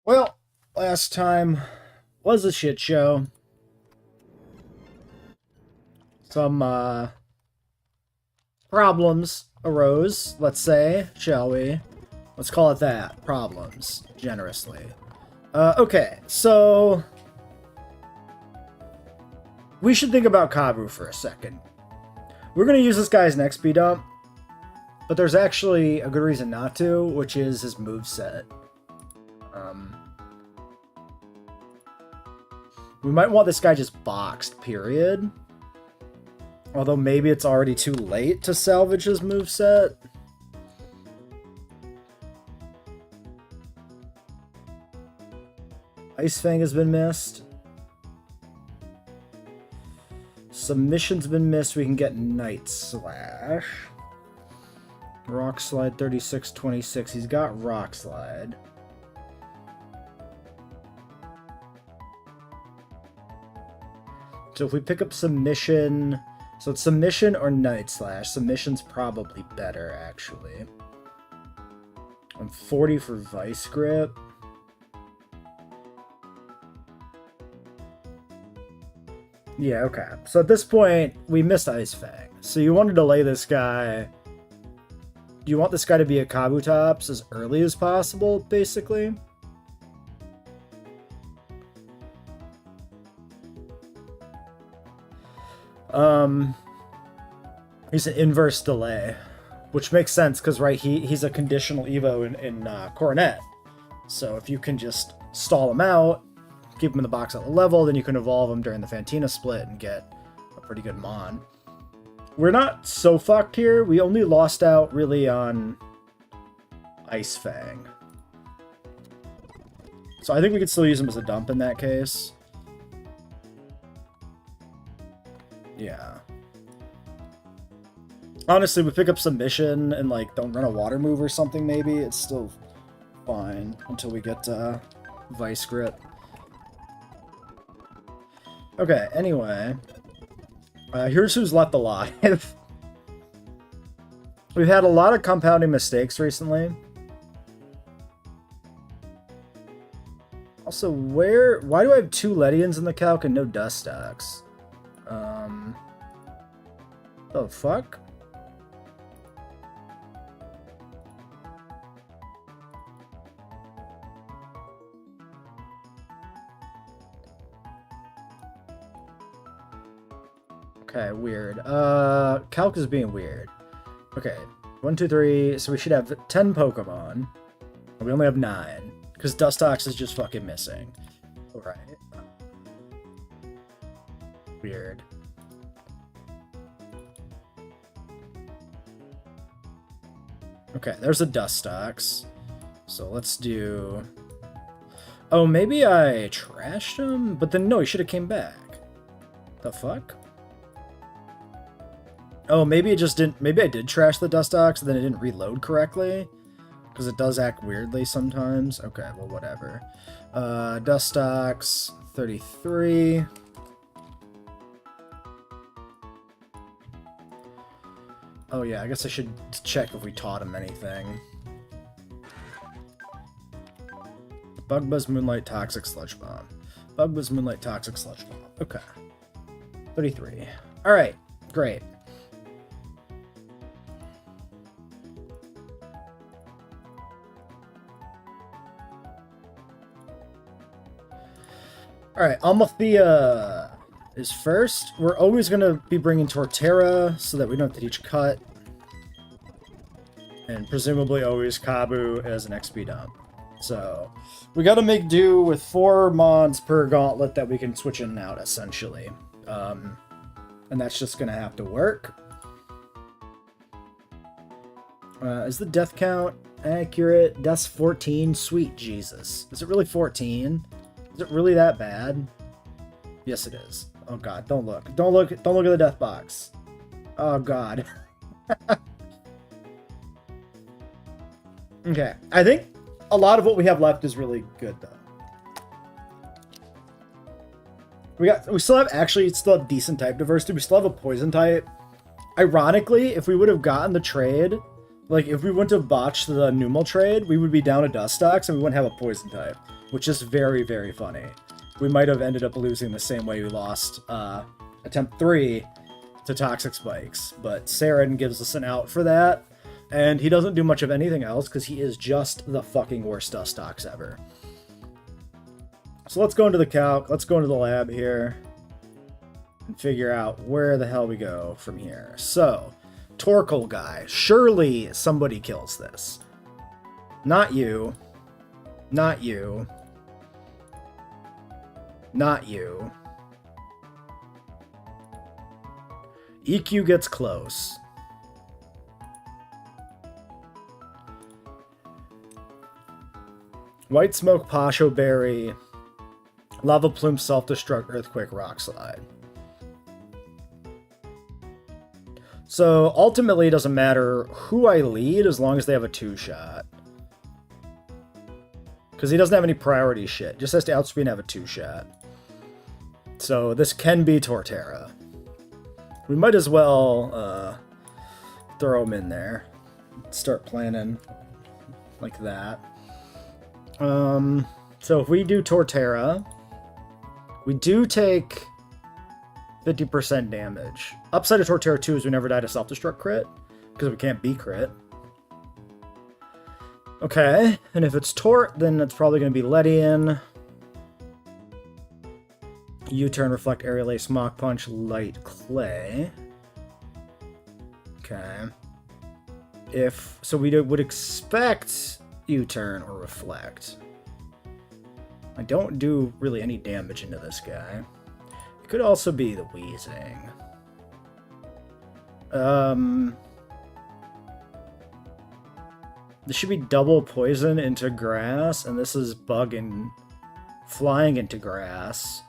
Well, last time was a shit show. Some problems arose, let's say, shall we? Let's call it that. Problems, generously. Okay, so we should think about Kabu for a second. We're going to use this guy's next speed up, but there's actually a good reason not to, which is his moveset. We might want this guy just boxed, period. Although maybe it's already too late to salvage his moveset. Ice Fang has been missed. Submission's been missed. We can get Night Slash. Rock Slide 36-26. He's got Rock Slide. So if we pick up Submission... So it's Submission or Night Slash. Submission's probably better, actually. I'm 40 for Vice Grip. Yeah, okay. So at this point, we missed Ice Fang. So you want to delay this guy. You want this guy to be a Kabutops as early as possible, basically. He's an inverse delay, which makes sense because, right, he's a conditional Evo in Coronet. So if you can just stall him out, keep him in the box at the level, then you can evolve him during the Fantina split and get a pretty good Mon. We're not so fucked here. We only lost out, really, on Ice Fang. So I think we could still use him as a dump in that case. Yeah. Honestly, we pick up Submission and, like, don't run a water move or something, maybe. It's still fine until we get Vice Grip. Okay, anyway. Here's who's left alive. We've had a lot of compounding mistakes recently. Also, why do I have 2 Ledians in the calc and no Dustox? The fuck? Okay, weird. Calc is being weird. Okay, 1, 2, 3. So we should have 10 Pokemon. We only have 9. Because Dustox is just fucking missing. Alright. Weird. Okay, there's a Dustox. So let's do... Oh, maybe I trashed him? But then, no, he should have came back. The fuck? Oh, maybe it just didn't... Maybe I did trash the Dustox, and then it didn't reload correctly. Because it does act weirdly sometimes. Okay, well, whatever. Dustox, 33. Oh, yeah, I guess I should check if we taught him anything. Bug Buzz, Moonlight, Toxic, Sludge Bomb. Bug Buzz, Moonlight, Toxic, Sludge Bomb. Okay. 33. Alright, great. Alright, Almathea is first. We're always going to be bringing Torterra so that we don't have to teach Cut. And presumably always Kabu as an XP dump. So, we gotta make do with 4 Mons per gauntlet that we can switch in and out, essentially. And that's just gonna have to work. Is the death count accurate? Death's 14? Sweet Jesus. Is it really 14? Is it really that bad? Yes, it is. Oh god, don't look. Don't look at the death box. Oh god. Okay, I think a lot of what we have left is really good, though. We still have decent type diversity. We still have a poison type. Ironically, if we would have gotten the trade Like, if we went to botch the Numal trade, we would be down a Dustox and we wouldn't have a poison type, which is very, very funny. We might have ended up losing the same way we lost attempt 3 to Toxic Spikes, but Saren gives us an out for that, and he doesn't do much of anything else because he is just the fucking worst Dustox ever. So let's go into the calc, let's go into the lab here, and figure out where the hell we go from here. So, Torkoal guy. Surely somebody kills this. Not you. Not you. Not you. EQ gets close. White Smoke, Pasho Berry, Lava Plume, Self-Destruct, Earthquake, Rock Slide. So, ultimately, it doesn't matter who I lead as long as they have a 2-shot. Because he doesn't have any priority shit. Just has to outspeed and have a 2-shot. So, this can be Torterra. We might as well throw him in there. Start planning like that. So, if we do Torterra, we do take 50% damage. Upside of Torterra 2 is we never die to self-destruct crit, because we can't be crit. Okay, and if it's Tort, then it's probably going to be Ledian. U-turn, Reflect, Aerial Ace, Mach Punch, Light Clay. Okay. So we would expect U-turn or Reflect. I don't do really any damage into this guy. Could also be the Wheezing. This should be double poison into grass, and this is bug and flying into grass.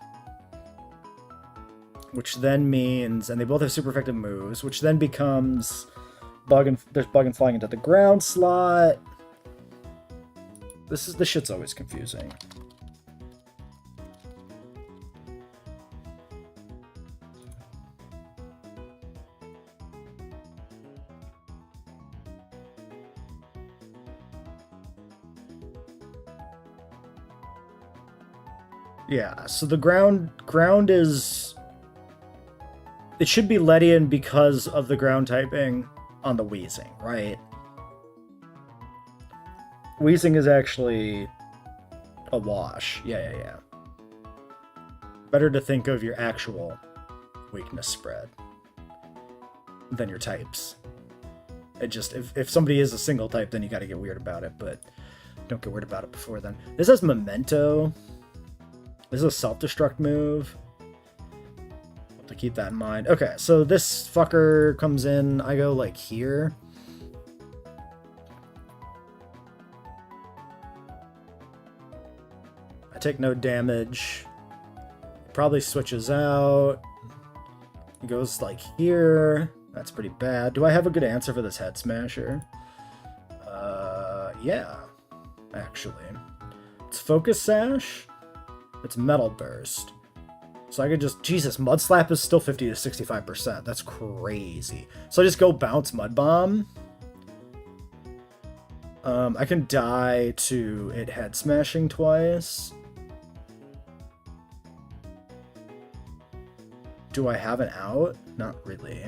Which then means, and they both have super effective moves, which then becomes there's bug and flying into the ground slot. This shit's always confusing. Yeah, so the ground is... It should be Ledian because of the ground typing on the Wheezing, right? Wheezing is actually a wash. Yeah. Better to think of your actual weakness spread than your types. It just, if somebody is a single type, then you gotta get weird about it, but don't get weird about it before then. This has Memento. This is a self-destruct move. Have to keep that in mind. Okay, so this fucker comes in. I go, like, here. I take no damage. Probably switches out. He goes, like, here. That's pretty bad. Do I have a good answer for this Head Smasher? Yeah. Actually. It's Focus Sash. It's Metal Burst. So I could just... Jesus, Mud Slap is still 50 to 65%. That's crazy. So I just go bounce Mud Bomb. I can die to it Head Smashing twice. Do I have an out? Not really.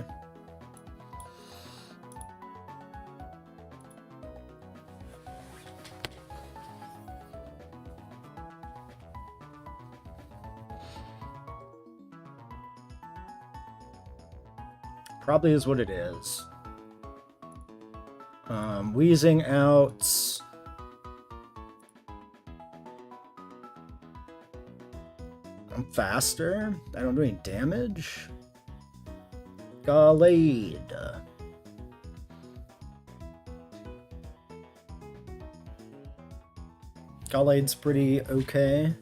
Probably is what it is. Wheezing out. I'm faster. I don't do any damage. Gallade. Gallade's pretty okay.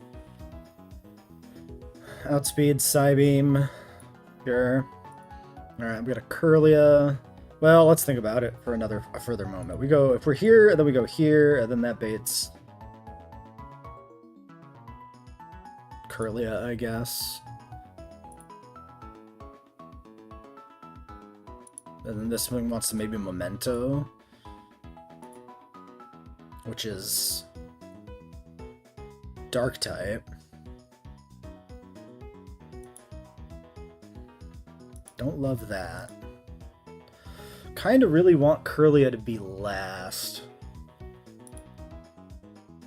Outspeed, Psybeam. Sure. Alright, we got a Curlia. Well, let's think about it for a further moment. We go, if we're here, and then we go here, and then that baits Curlia, I guess. And then this one wants to maybe Memento. which is dark type. Don't love that. Kind of really want Curlia to be last.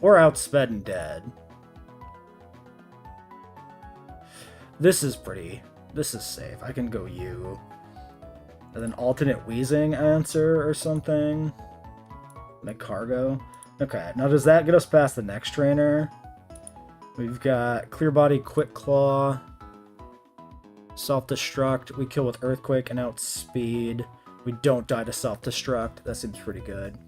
Or outsped and dead. This is safe. I can go you. And then alternate wheezing answer or something. Like cargo. Okay, now does that get us past the next trainer? We've got Clear Body, Quick Claw, Self-Destruct. We kill with Earthquake and Outspeed. We don't die to Self-Destruct. That seems pretty good.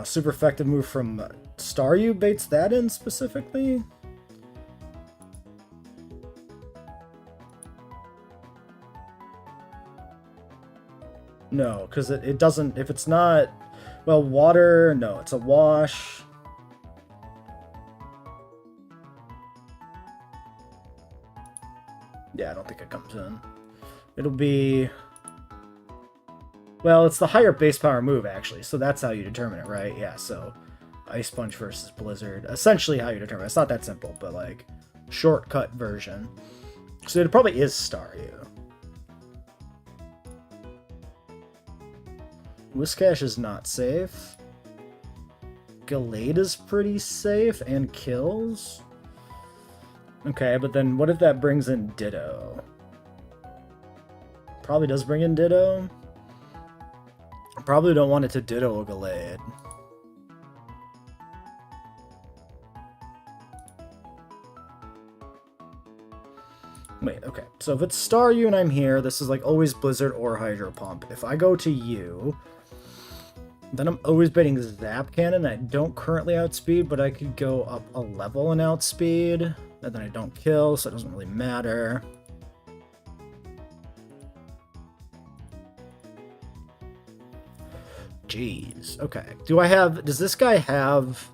Super effective move from Staryu baits that in specifically. No, because it doesn't, if it's not, well, water, no, it's a wash. Yeah, I don't think it comes in. It'll be, well, it's the higher base power move, actually, so that's how you determine it, right? Yeah, so Ice Punch versus Blizzard. Essentially how you determine it. It's not that simple, but, like, shortcut version. So it probably is Staryu. Whiscash is not safe. Gallade is pretty safe and kills. Okay, but then what if that brings in Ditto? Probably does bring in Ditto. I probably don't want it to Ditto a Gallade. Wait, okay. So if it's Staryu and I'm here, this is like always Blizzard or Hydro Pump. If I go to you, then I'm always betting Zap Cannon. I don't currently outspeed, but I could go up a level in outspeed. And then I don't kill, so it doesn't really matter. Jeez. Okay. Does this guy have,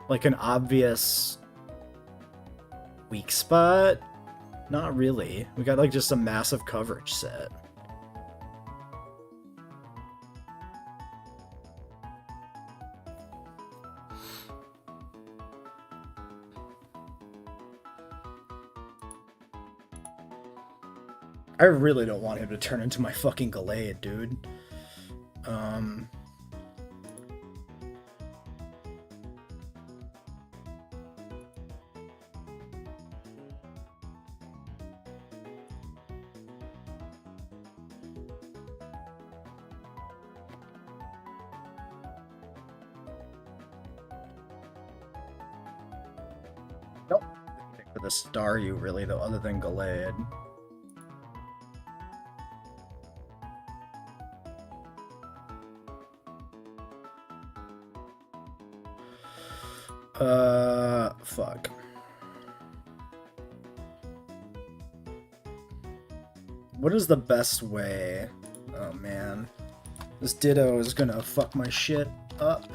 like, an obvious weak spot? Not really. We got, like, just a massive coverage set. I really don't want him to turn into my fucking Gallade, dude. Nope. For the Staryu, really, though, other than Gallade. Fuck. What is the best way? Oh, man. This Ditto is gonna fuck my shit up.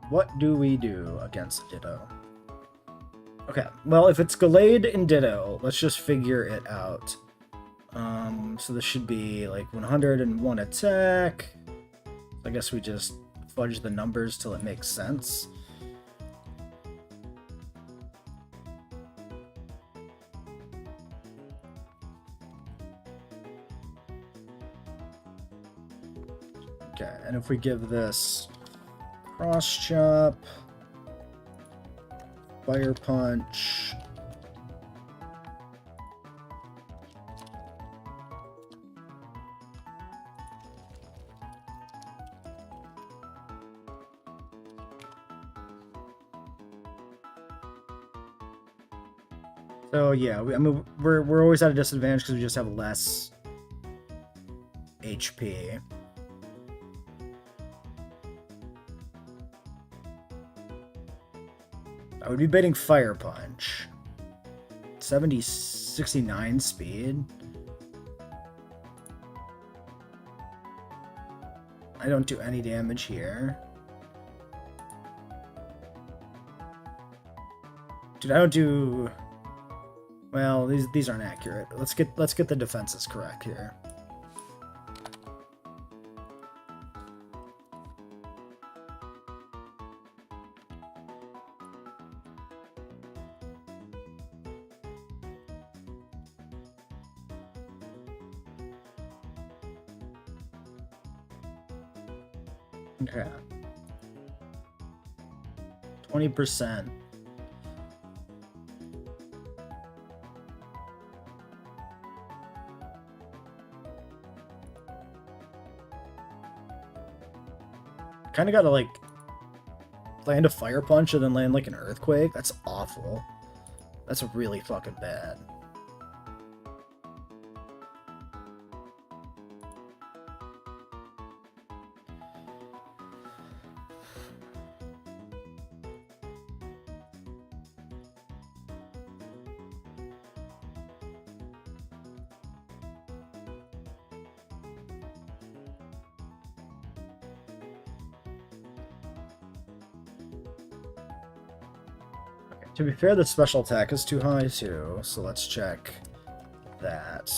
What do we do against Ditto? Okay, well, if it's Gallade and Ditto, let's just figure it out. So this should be like 101 attack. I guess we just fudge the numbers till it makes sense. Okay, and if we give this Cross Chop, Fire Punch, so yeah, I mean, we're always at a disadvantage because we just have less HP. I would be baiting Fire Punch. 69 speed. I don't do any damage here. Dude, I don't do... Well, these aren't accurate. Let's get the defenses correct here. Okay. 20%. Kind of gotta like land a Fire Punch and then land like an Earthquake. That's awful. That's really fucking bad. To be fair, the special attack is too high too, so let's check that.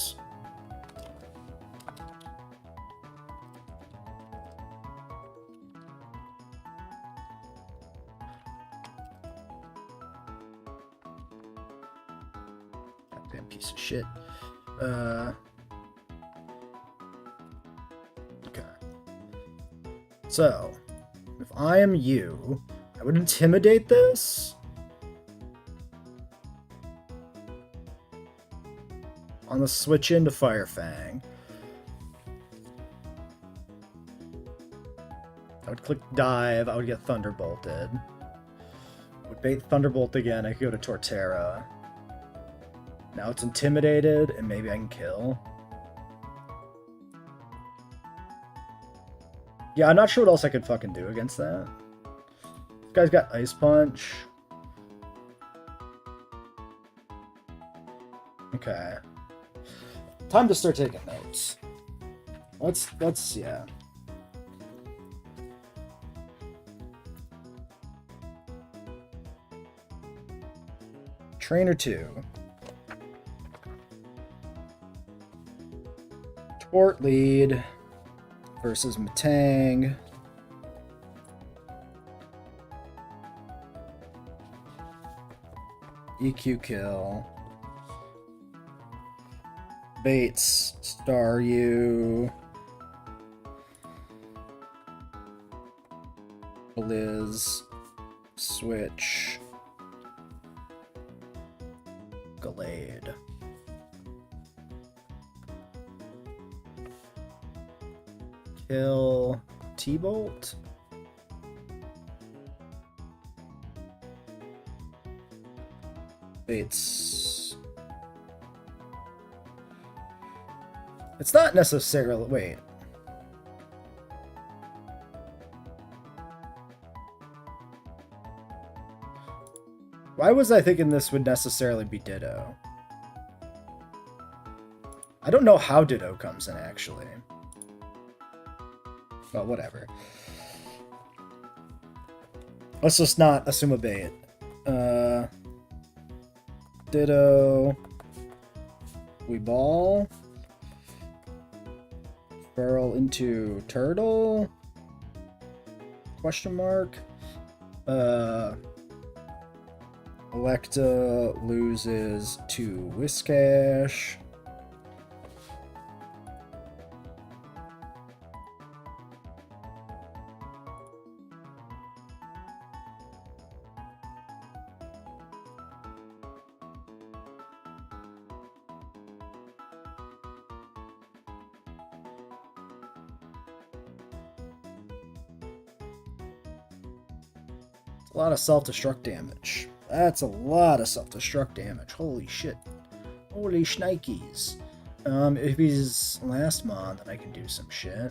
Goddamn piece of shit. Okay. So, if I am you, I would intimidate this. On the switch into Fire Fang. I would click dive, I would get Thunderbolted. I would bait Thunderbolt again, I could go to Torterra. Now it's intimidated, and maybe I can kill. Yeah, I'm not sure what else I could fucking do against that. This guy's got Ice Punch. Okay. Time to start taking notes. Let's yeah. Trainer 2. Tort lead versus Matang. EQ kill. Bates, Staryu, Blizz, Switch, Gallade. Kill T-Bolt. Bates. It's not necessarily... Wait. Why was I thinking this would necessarily be Ditto? I don't know how Ditto comes in, actually. Well, whatever. Let's just not assume a bait. Ditto. We ball. Barrel into Turtle? Question mark. Electa loses to Whiscash. A lot of self-destruct damage. That's a lot of self-destruct damage. Holy shit. Holy shnikes. If he's last mon, then I can do some shit.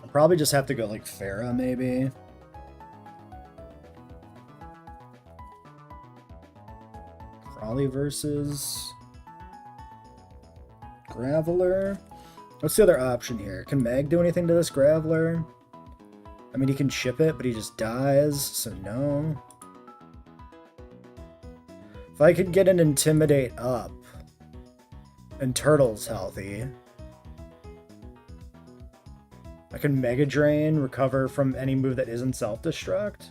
I'll probably just have to go like Farah, maybe. Crawley versus Graveler. What's the other option here? Can Mag do anything to this Graveler? I mean, he can chip it, but he just dies, so no. If I could get an Intimidate up, and Turtle's healthy, I can Mega Drain, recover from any move that isn't Self-Destruct.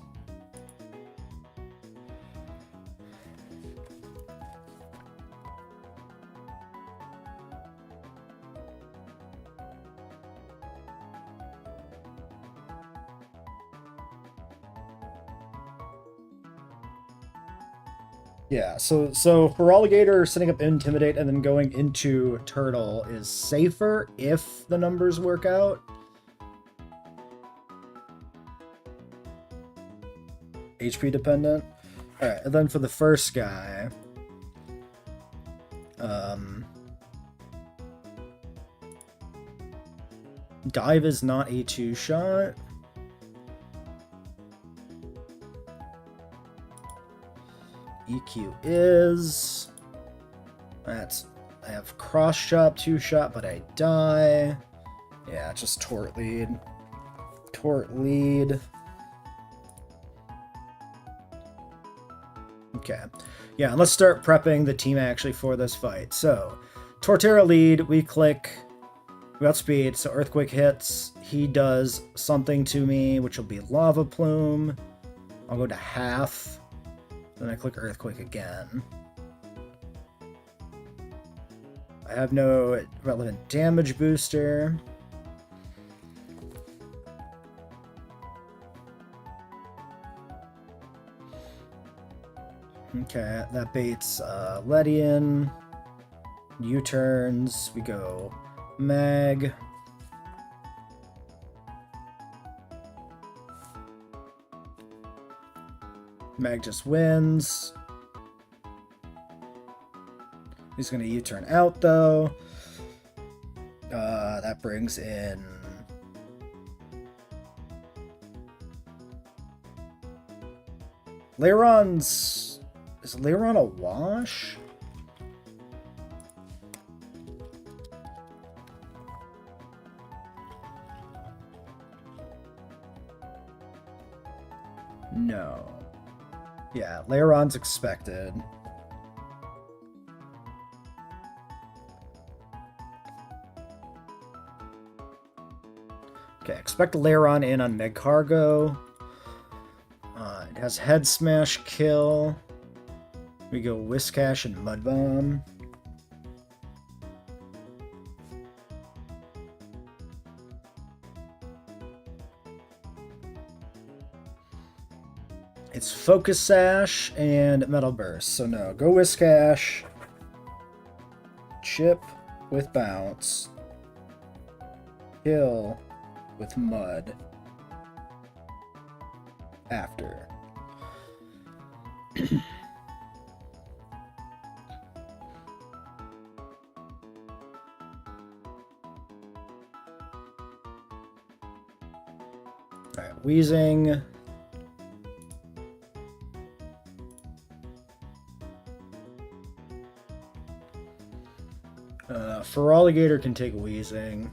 Yeah, so for Alligator, setting up Intimidate and then going into Turtle is safer if the numbers work out. HP dependent. Alright, and then for the first guy, Dive is not a 2-shot. EQ is... That's... I have Cross Chop, 2-shot, but I die. Yeah, just Tort Lead. Tort Lead. Okay. Yeah, and let's start prepping the team actually for this fight. So, Torterra lead, we click... We got speed, so Earthquake hits. He does something to me, which will be Lava Plume. I'll go to half. Then I click Earthquake again. I have no relevant damage booster. Okay, that baits Ledian. U-turns. We go Mag. Mag just wins. He's going to U-turn out, though. That brings in... Leiron's... Is Leiron a wash? No. Yeah, Leiron's expected. Okay, expect Leiron in on Meg Cargo. It has Head Smash kill. We go Whiskash and Mud Bomb. It's Focus Sash and Metal Burst, so no. Go Whiskash. Chip with Bounce. Kill with Mud. After. Alright, Wheezing. Feraligatr can take Wheezing.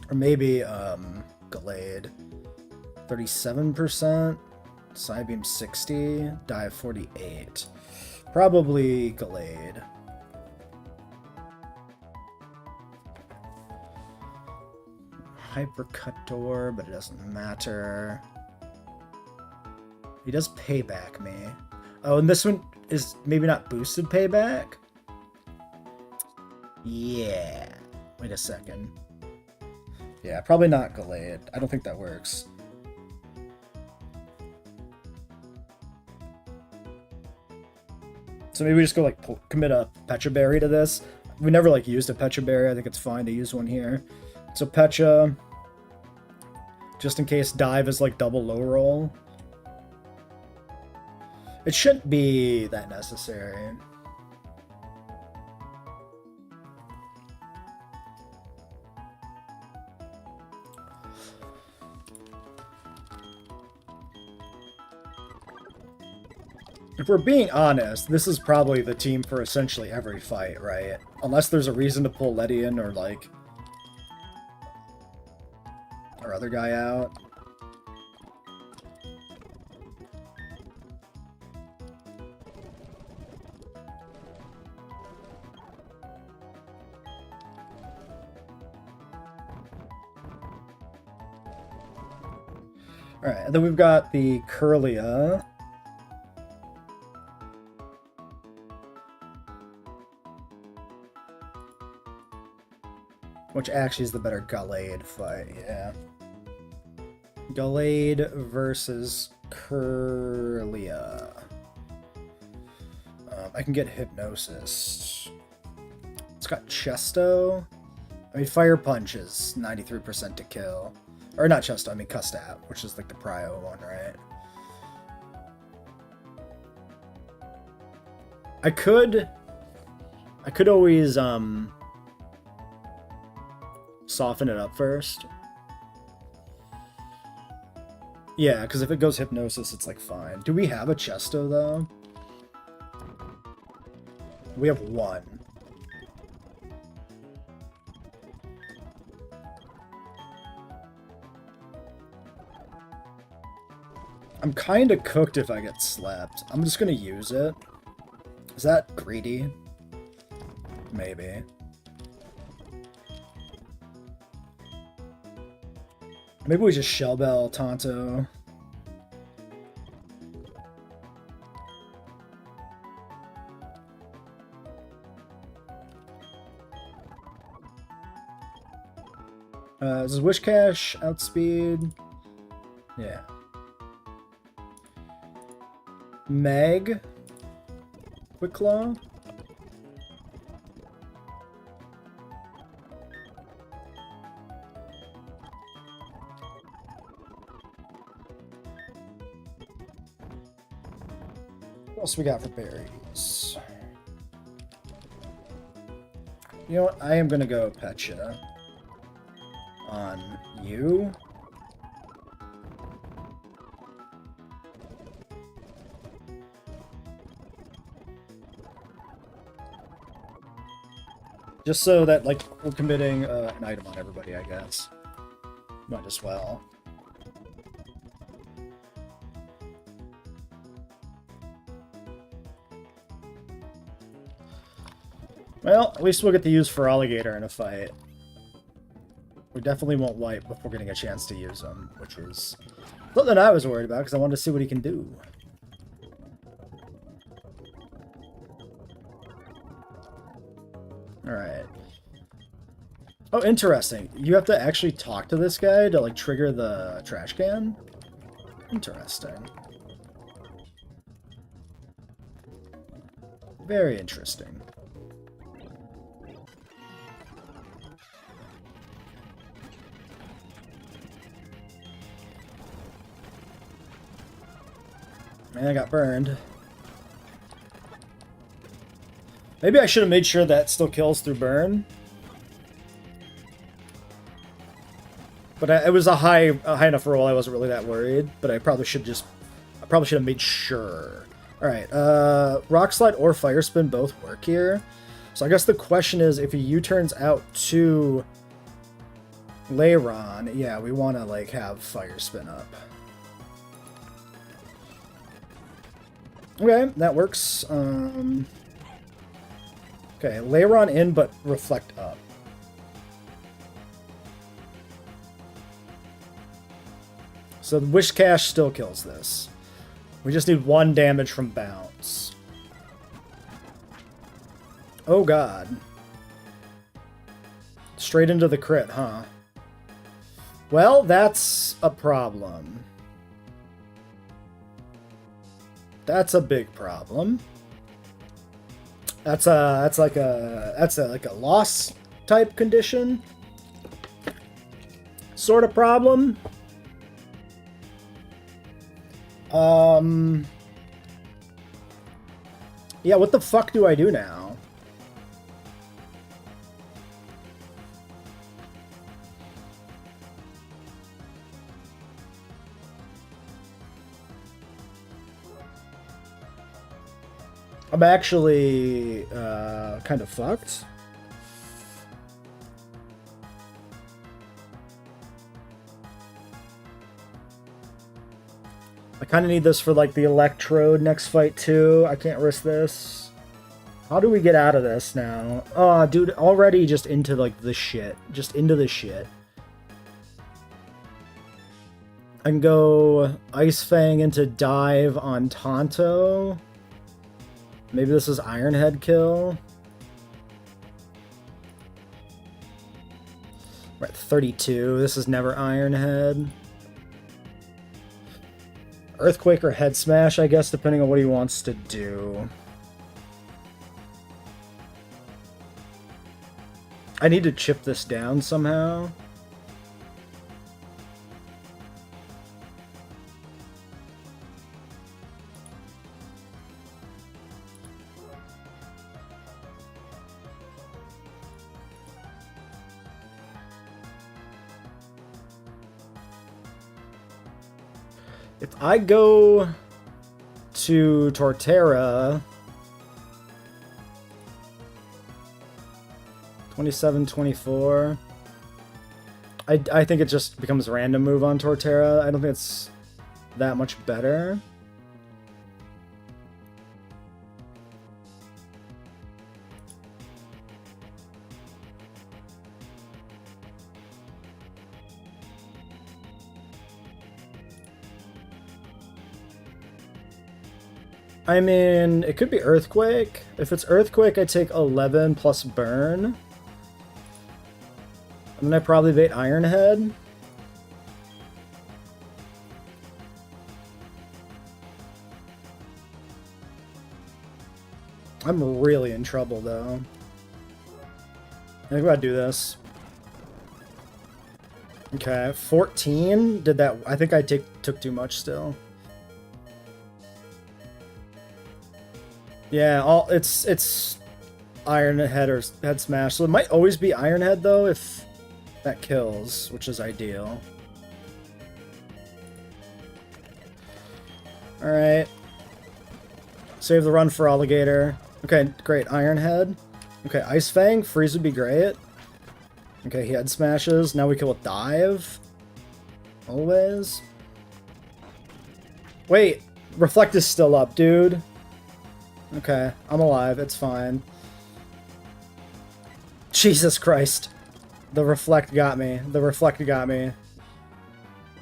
Or maybe, Gallade. 37%. Psybeam 60. Dive 48. Probably Gallade. Hypercut Door, but it doesn't matter. He does payback me. Oh, and this one is maybe not boosted payback? Yeah. Wait a second. Yeah, probably not Gallade. I don't think that works. So maybe we just go like commit a Pecha Berry to this. We never like used a Pecha Berry. I think it's fine to use one here. So Pecha, just in case Dive is like double low roll. It shouldn't be that necessary. If we're being honest, this is probably the team for essentially every fight, right? Unless there's a reason to pull Letty in or, like, our other guy out. Alright, and then we've got the Curlia. Which actually is the better Gallade fight, yeah. Gallade versus Curlia. I can get Hypnosis. It's got Chesto. I mean, Fire Punch is 93% to kill. Or not Chesto, I mean Custat, which is like the Prio one, right? I could always, soften it up first. Yeah, because if it goes Hypnosis, it's like fine. Do we have a Chesto though? We have one. I'm kind of cooked if I get slapped. I'm just gonna use it. Is that greedy? Maybe. Maybe we just Shell Bell Tonto. Does Wish Cash outspeed? Yeah. Meg. Quick Claw. What else we got for berries? You know what? I am gonna go Petcha on you. Just so that, like, we're committing an item on everybody, I guess. Might as well. Well, at least we'll get to use Feraligatr in a fight. We definitely won't wipe before getting a chance to use him, which is something I was worried about because I wanted to see what he can do. Alright. Oh, interesting. You have to actually talk to this guy to, like, trigger the trash can? Interesting. Very interesting. Man, I got burned. Maybe I should have made sure that still kills through burn. But it was a high enough roll. I wasn't really that worried. But I probably should have made sure. All right, Rock Slide or Fire Spin both work here. So I guess the question is, if he U-turns out to Leyron, yeah, we want to like have Fire Spin up. Okay, that works. Okay, Leyron in, but Reflect up. So the Wish Cash still kills this. We just need 1 damage from bounce. Oh god. Straight into the crit, huh? Well, that's a problem. That's a big problem. That's like a loss type condition sort of problem. Yeah, what the fuck do I do now? I'm actually kind of fucked. I kind of need this for like the electrode next fight too. I can't risk this. How do we get out of this now? Oh, dude, already just into like the shit. Just into the shit. I can go Ice Fang into dive on Tonto. Maybe this is Iron Head kill. We're at 32. This is never Iron Head. Earthquake or Head Smash, I guess, depending on what he wants to do. I need to chip this down somehow. If I go to Torterra, 27, 24, I think it just becomes a random move on Torterra. I don't think it's that much better. I mean, it could be Earthquake. If it's Earthquake, I take 11 plus Burn. And then I probably bait Iron Head. I'm really in trouble, though. I think we gotta do this. Okay, 14? Did that... I think I took too much still. Yeah, it's Iron Head or Head Smash. So it might always be Iron Head, though, if that kills, which is ideal. Alright. Save the run for Alligator. Okay, great. Iron Head. Okay, Ice Fang. Freeze would be great. Okay, he Head Smashes. Now we kill with Dive. Always. Wait. Reflect is still up, dude. Okay, I'm alive. It's fine. Jesus Christ. The Reflect got me. The Reflect got me.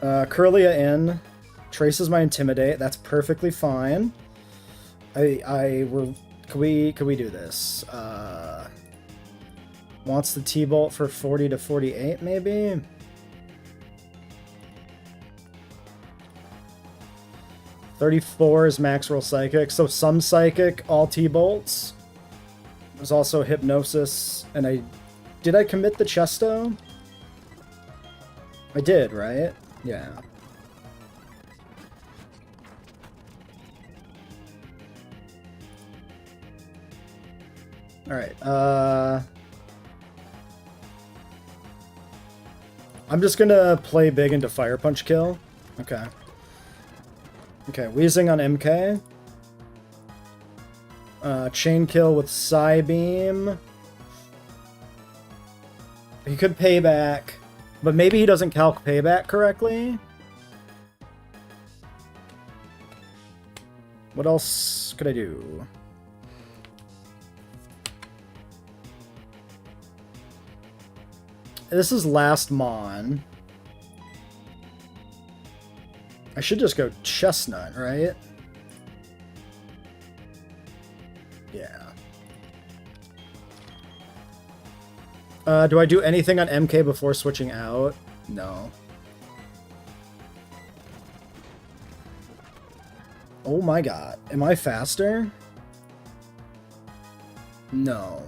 Curlia in. Traces my Intimidate. That's perfectly fine. Could we do this? Wants the T-Bolt for 40 to 48, maybe? $34 is max roll Psychic, so some Psychic, all T-Bolts. There's also Hypnosis, and did I commit the Chesto? I did, right? Yeah. Alright, I'm just gonna play big into Fire Punch kill. Okay. Okay, Wheezing on MK. Chain kill with Psybeam. He could payback, but maybe he doesn't calc payback correctly. What else could I do? This is last Mon. I should just go Chestnut, right? Yeah. Do I do anything on MK before switching out? No. Oh my god. Am I faster? No.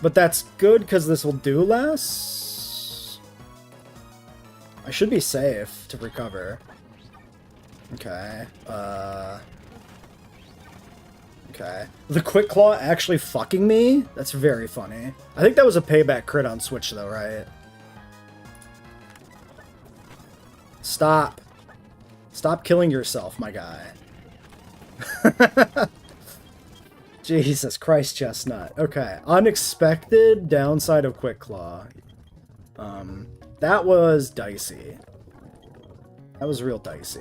But that's good because this will do less? I should be safe to recover. Okay. Okay. The Quick Claw actually fucking me? That's very funny. I think that was a payback crit on Switch though, right? Stop. Stop killing yourself, my guy. Jesus Christ, Chestnut. Okay, unexpected downside of Quick Claw. That was dicey. That was real dicey.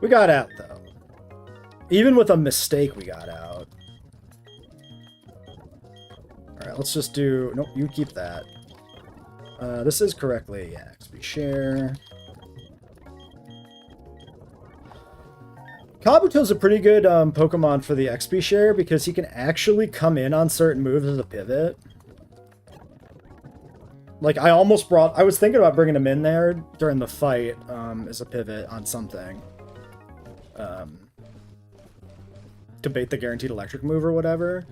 We got out, though. Even with a mistake, we got out. Alright, let's just do... Nope, you keep that. This is correctly... Yeah, XP share. Kabuto's a pretty good Pokemon for the XP share because he can actually come in on certain moves as a pivot. Like, I was thinking about bringing him in there during the fight as a pivot on something. To bait the guaranteed electric move or whatever.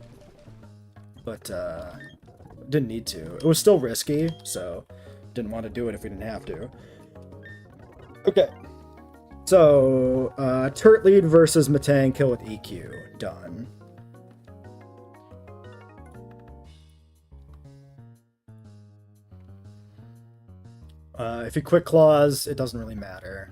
But, didn't need to. It was still risky, so didn't want to do it if we didn't have to. Okay. So, Turtlead versus Metang, kill with EQ. Done. If he Quick Claws, it doesn't really matter.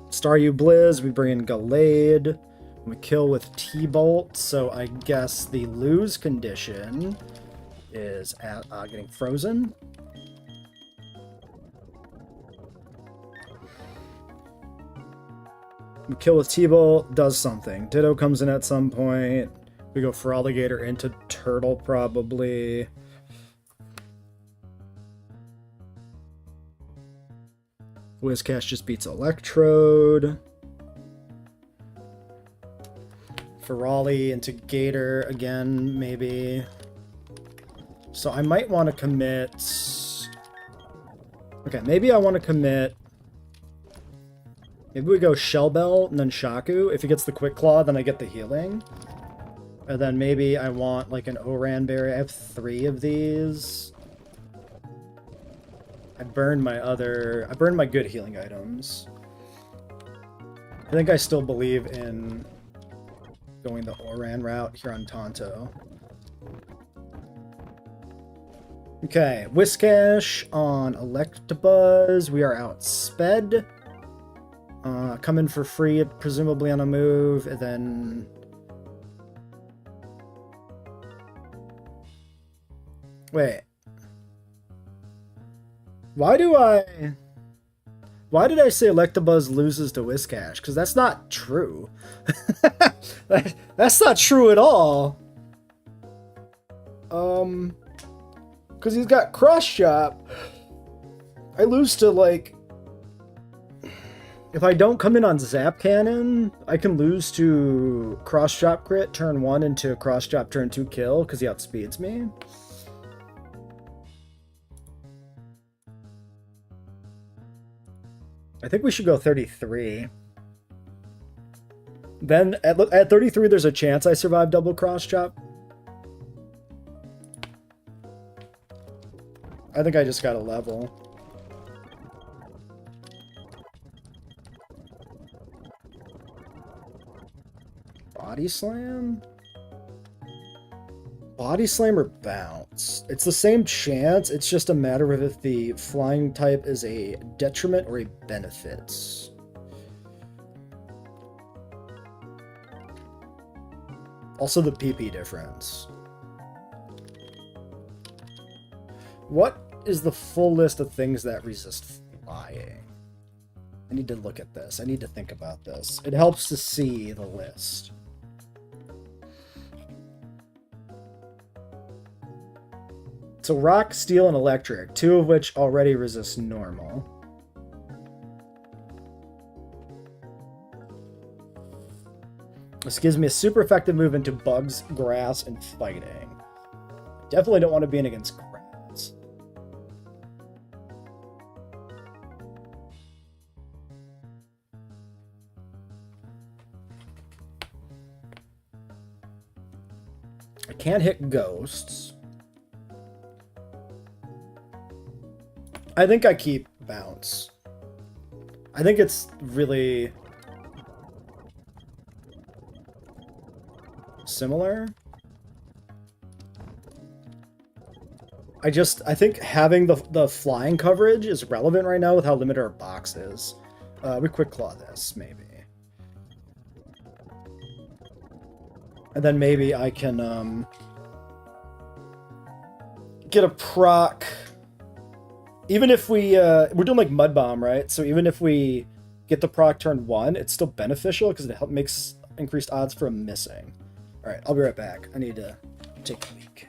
Staryu Blizz, we bring in Gallade. We kill with T-Bolt, so I guess the lose condition is at, getting frozen. We kill with T-Bolt, does something. Ditto comes in at some point. We go for Alligator into Turtle, probably. Whiscash just beats Electrode. Ferali into Gator again, maybe. So I might want to commit... Okay, maybe I want to commit... Maybe we go Shell Bell and then Shaku. If he gets the Quick Claw, then I get the healing. And then maybe I want like an Oran Berry. I have 3 of these. I burned my good healing items. I think I still believe in going the Oran route here on Tonto. Okay, Whiscash on Electabuzz. We are outsped. Come in for free, presumably on a move, and then... Wait. Why did I say Electabuzz loses to Whiscash? Because that's not true. That's not true at all. Because he's got Cross Chop. I lose to, like... If I don't come in on Zap Cannon, I can lose to Cross Chop crit turn 1 into Cross Chop turn 2 kill, because he outspeeds me. I think we should go 33. Then, at 33, there's a chance I survive double Cross Chop. I think I just got a level. Body Slam? Body Slam or Bounce? It's the same chance, it's just a matter of if the flying type is a detriment or a benefit. Also the PP difference. What is the full list of things that resist flying? I need to look at this. I need to think about this. It helps to see the list. So Rock, Steel, and Electric, 2 of which already resist normal. This gives me a super effective move into Bugs, Grass, and Fighting. Definitely don't want to be in against Grass. I can't hit Ghosts. I think I keep bounce. I think it's really similar. I think having the flying coverage is relevant right now with how limited our box is. We quick claw this, maybe. And then maybe I can get a proc. Even if we're doing like Mud Bomb, right? So even if we get the proc turn 1, it's still beneficial because it makes increased odds for missing. All right, I'll be right back. I need to take a leak.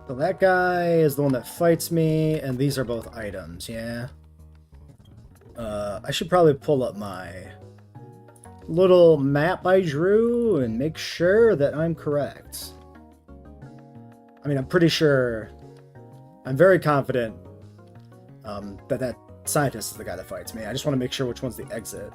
So that guy is the one that fights me, and these are both items, yeah? I should probably pull up my little map I drew and make sure that I'm correct. I mean, I'm pretty sure... I'm very confident that scientist is the guy that fights me. I just want to make sure which one's the exit.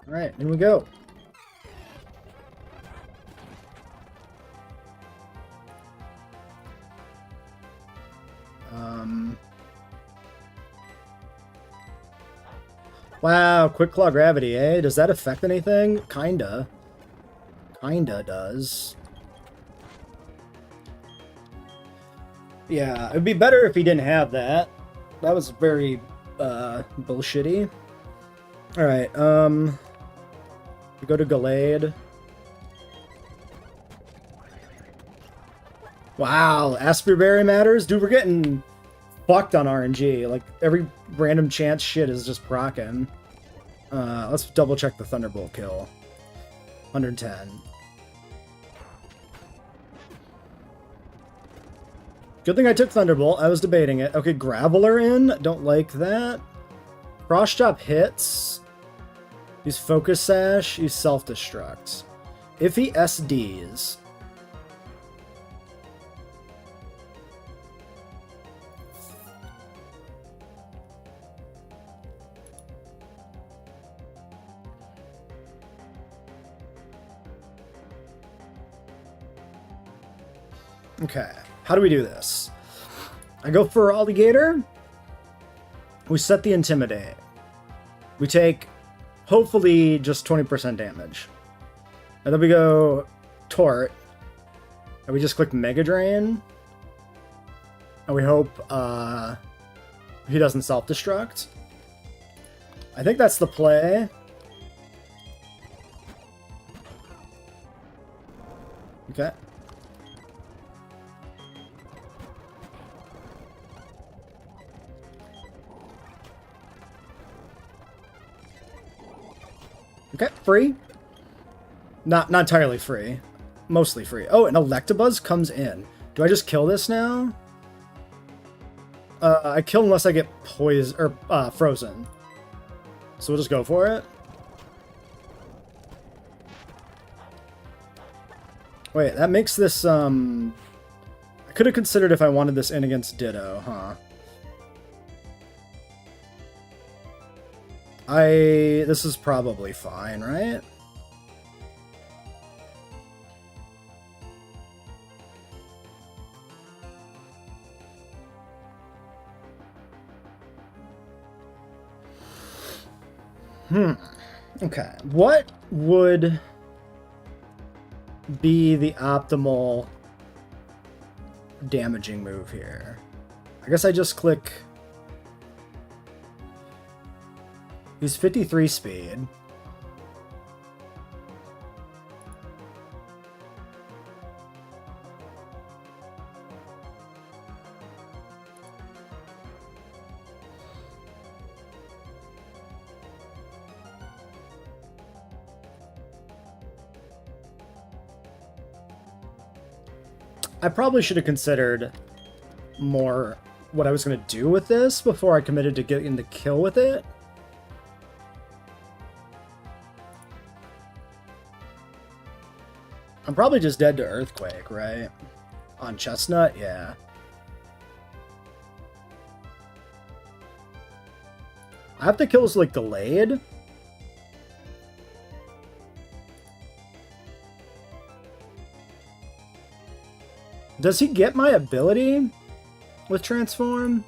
Alright, here we go. Wow, quick claw gravity, eh? Does that affect anything? Kinda. Kinda does. Yeah, it'd be better if he didn't have that. That was very, bullshitty. Alright, we go to Gallade. Wow, Asperberry matters? Dude, we're getting fucked on RNG. Like, every random chance shit is just proccing. Let's double check the Thunderbolt kill. 110. Good thing I took Thunderbolt. I was debating it. Okay, Graveler in. Don't like that. Cross Chop hits. Use Focus Sash. Use Self-Destruct. If he SDs... Okay, how do we do this? I go for Alligator. We set the Intimidate. We take, hopefully, just 20% damage. And then we go Tort. And we just click Mega Drain. And we hope he doesn't self-destruct. I think that's the play. Okay. Okay, free. Not entirely free. Mostly free. Oh, an Electabuzz comes in. Do I just kill this now? I kill unless I get poisoned or frozen. So we'll just go for it. Wait, that makes this, I could have considered if I wanted this in against Ditto, huh? This is probably fine, right? Okay. What would be the optimal damaging move here? I guess I just click... He's 53 speed. I probably should have considered more what I was going to do with this before I committed to getting the kill with it. I'm probably just dead to Earthquake, right? On Chestnut? Yeah. I have to kill is, like, delayed. Does he get my ability with Transform?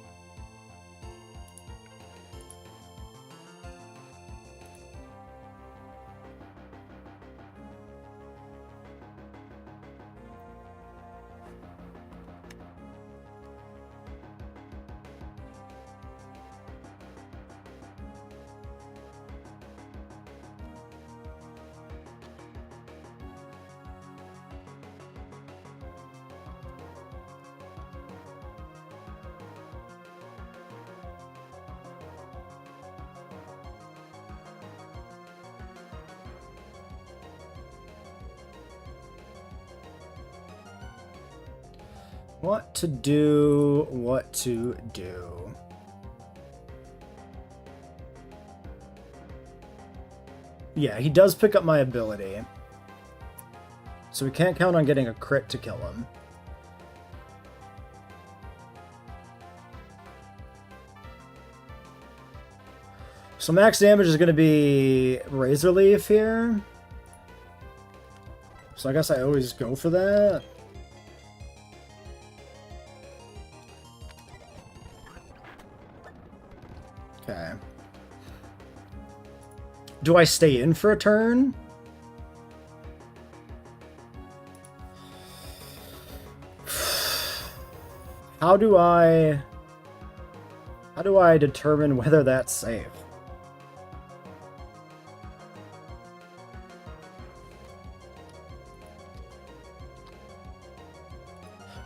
What to do, what to do. Yeah, he does pick up my ability. So we can't count on getting a crit to kill him. So max damage is going to be Razor Leaf here. So I guess I always go for that. Okay. Do I stay in for a turn? How do I determine whether that's safe?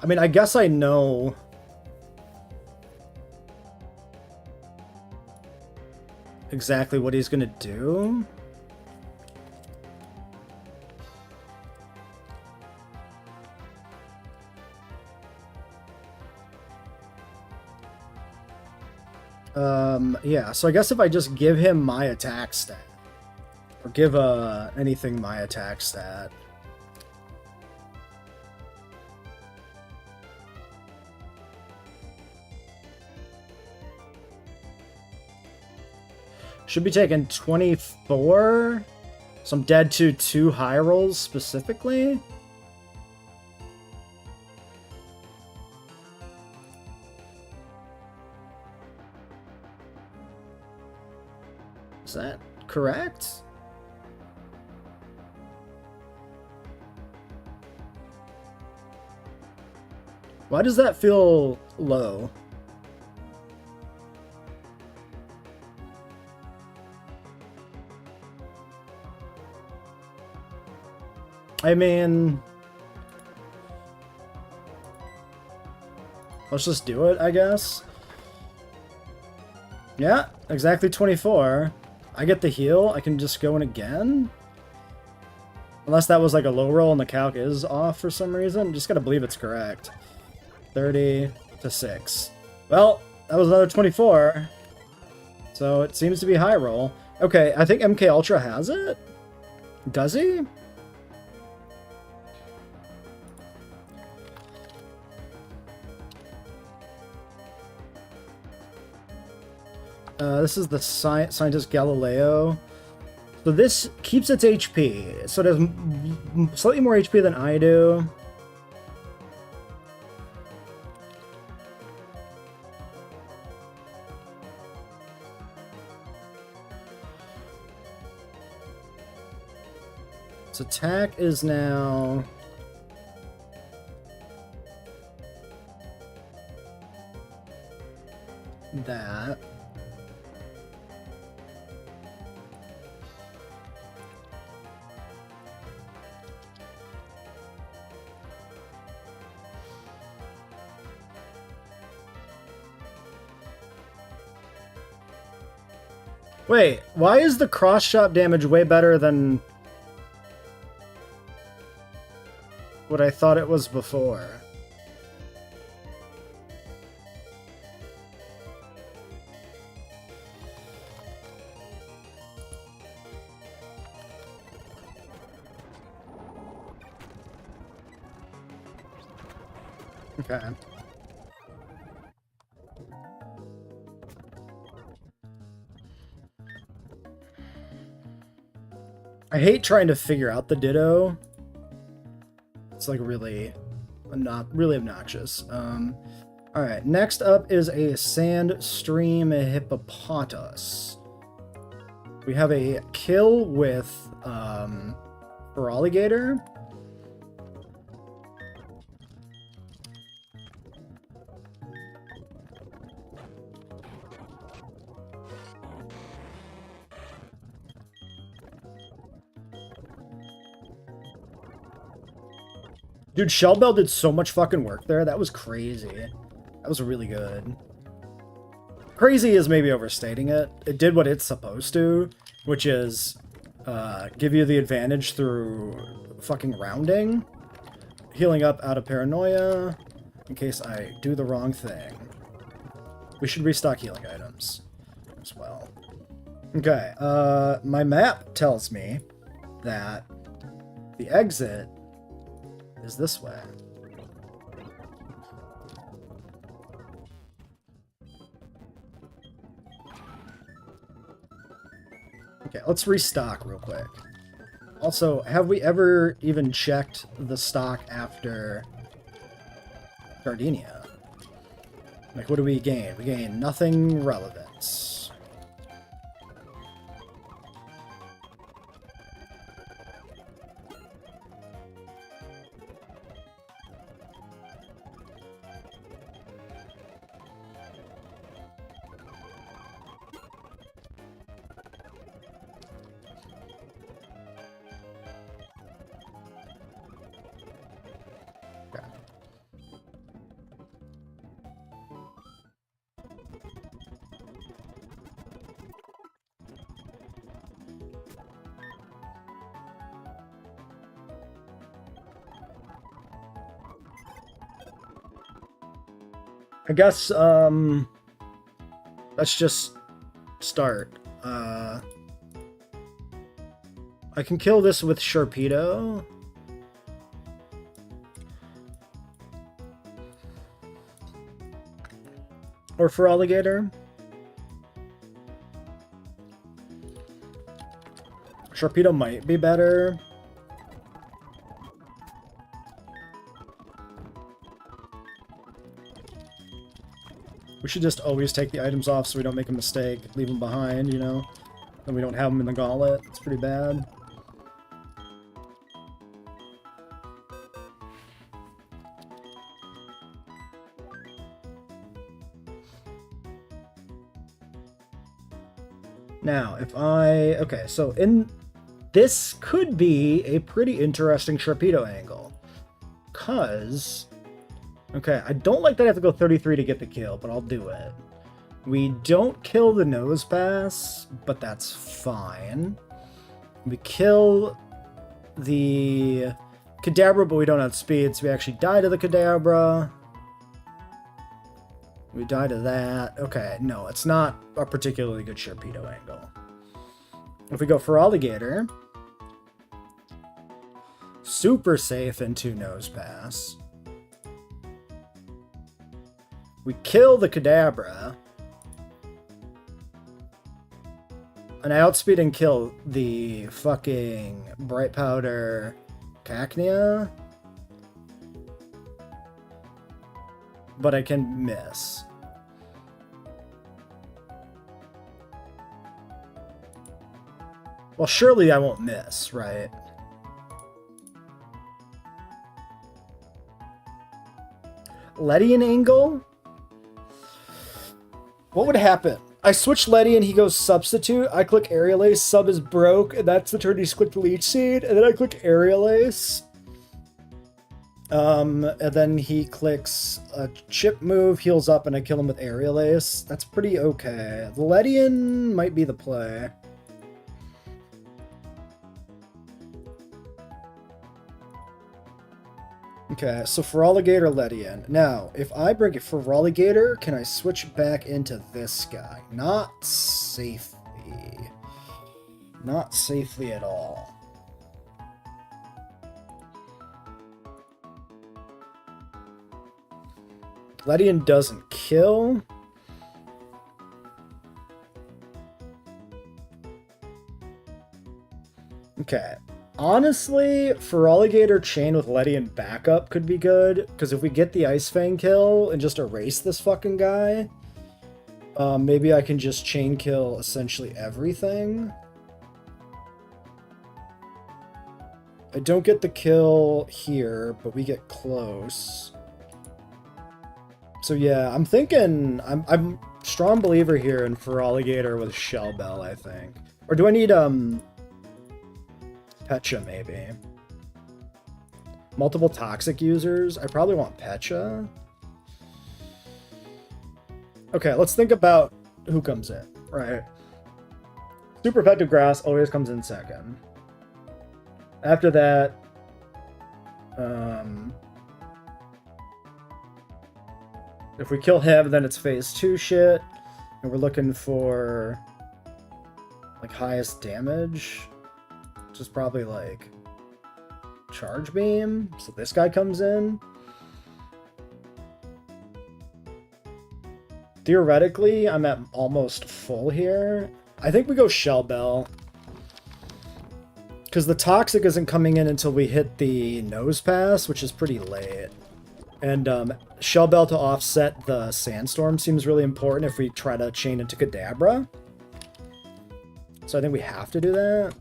I mean, I guess I know exactly what he's gonna do. Yeah, so I guess if I just give him my attack stat, or give anything my attack stat. Should be taking 24. So I'm dead to 2 high rolls specifically. Is that correct? Why does that feel low? I mean, let's just do it, I guess. Yeah, exactly 24. I get the heal, I can just go in again? Unless that was like a low roll and the calc is off for some reason. Just gotta believe it's correct. 30 to 6. Well, that was another 24. So it seems to be high roll. Okay, I think MK Ultra has it? Does he? This is the scientist Galileo. So this keeps its HP. So it has slightly more HP than I do. Its attack is now... that. Wait, why is the cross-shot damage way better than what I thought it was before? Okay. I hate trying to figure out the Ditto. It's like really obnoxious. Alright, next up is a Sandstream Hippopotas. We have a kill with Feraligator. Dude, Shellbell did so much fucking work there. That was crazy. That was really good. Crazy is maybe overstating it. It did what it's supposed to, which is give you the advantage through fucking rounding. Healing up out of paranoia, in case I do the wrong thing. We should restock healing items as well. Okay, my map tells me that the exit is this way. Okay, let's restock real quick. Also, have we ever even checked the stock after Gardenia? Like, what do we gain? We gain nothing relevant. I guess, let's just start. I can kill this with Sharpedo. Or Feraligator. Sharpedo might be better. We should just always take the items off so we don't make a mistake, leave them behind, you know? And we don't have them in the gauntlet. It's pretty bad. Now, if I... Okay, so this could be a pretty interesting Sharpedo angle. Because... Okay, I don't like that I have to go 33 to get the kill, but I'll do it. We don't kill the Nose Pass, but that's fine. We kill the Kadabra, but we don't have speed, so we actually die to the Kadabra. We die to that. Okay, no, it's not a particularly good Sharpedo angle. If we go for Alligator, super safe into Nose Pass. We kill the Kadabra. And I outspeed and kill the fucking Bright Powder Cacnea. But I can miss. Well, surely I won't miss, right? Ledian Angle? What would happen? I switch Ledian, he goes Substitute. I click Aerial Ace, sub is broke, and that's the turn he's clicked Leech Seed, and then I click Aerial Ace. And then he clicks a chip move, heals up, and I kill him with Aerial Ace. That's pretty okay. The Ledian might be the play. Okay, so Feraligatr, Ledian. Now, if I bring it Feraligatr, can I switch back into this guy? Not safely. Not safely at all. Ledian doesn't kill. Okay. Honestly, Feraligatr chain with Ledian backup could be good, because if we get the Ice Fang kill and just erase this fucking guy, maybe I can just chain kill essentially everything. I don't get the kill here, but we get close. So yeah, I'm thinking, I'm strong believer here in Feraligatr with Shell Bell, I think. Or do I need, Pecha, maybe. Multiple toxic users? I probably want Pecha. Okay, let's think about who comes in, right? Super effective grass always comes in second. After that, if we kill him, then it's phase 2 shit. And we're looking for like highest damage. Which is probably like Charge Beam. So this guy comes in. Theoretically, I'm at almost full here. I think we go Shell Bell. Because the Toxic isn't coming in until we hit the Nose Pass, which is pretty late. And Shell Bell to offset the Sandstorm seems really important if we try to chain into Kadabra. So I think we have to do that.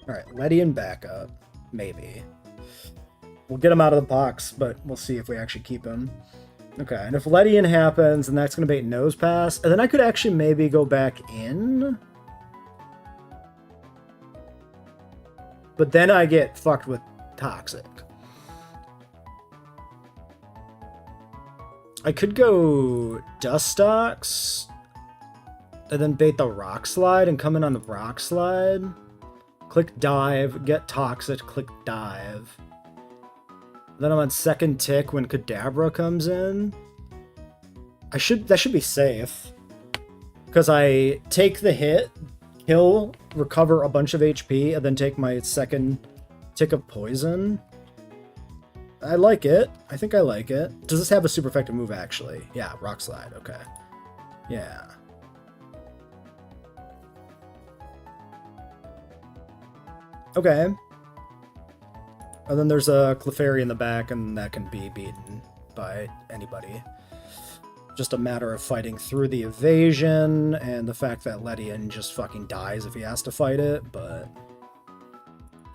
Alright, Ledian backup. Maybe. We'll get him out of the box, but we'll see if we actually keep him. Okay, and if Ledian happens, then that's going to bait Nose Pass. And then I could actually maybe go back in. But then I get fucked with Toxic. I could go Dustox. And then bait the Rock Slide and come in on the Rock Slide. Click Dive, get Toxic, click Dive. Then I'm on second tick when Kadabra comes in. That should be safe. Because I take the hit, kill, recover a bunch of HP, and then take my second tick of poison. I like it. I think I like it. Does this have a super effective move, actually? Yeah, Rock Slide, okay. Yeah. Okay. And then there's a Clefairy in the back, and that can be beaten by anybody. Just a matter of fighting through the evasion, and the fact that Ledian just fucking dies if he has to fight it, but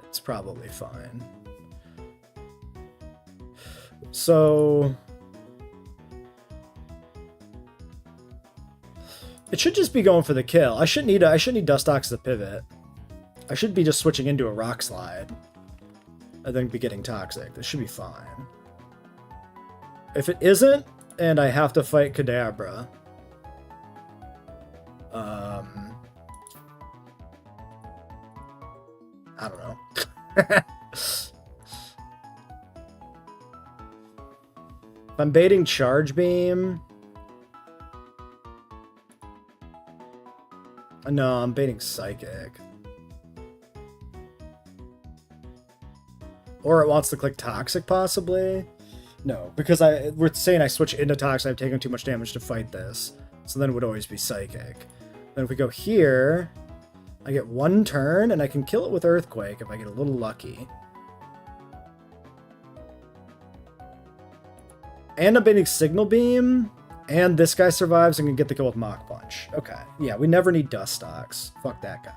it's probably fine. So it should just be going for the kill. I shouldn't need Dustox to pivot. I should be just switching into a Rock Slide. And then be getting Toxic. This should be fine. If it isn't, and I have to fight Kadabra, I don't know. If I'm baiting Charge Beam... No, I'm baiting Psychic. Or it wants to click Toxic, possibly? No, because we're saying I switch into Toxic, I've taken too much damage to fight this. So then it would always be Psychic. Then if we go here, I get 1 turn, and I can kill it with Earthquake if I get a little lucky. And I'm baiting Signal Beam, and this guy survives and can get the kill with Mach Punch. Okay, yeah, we never need Dustox. Fuck that guy.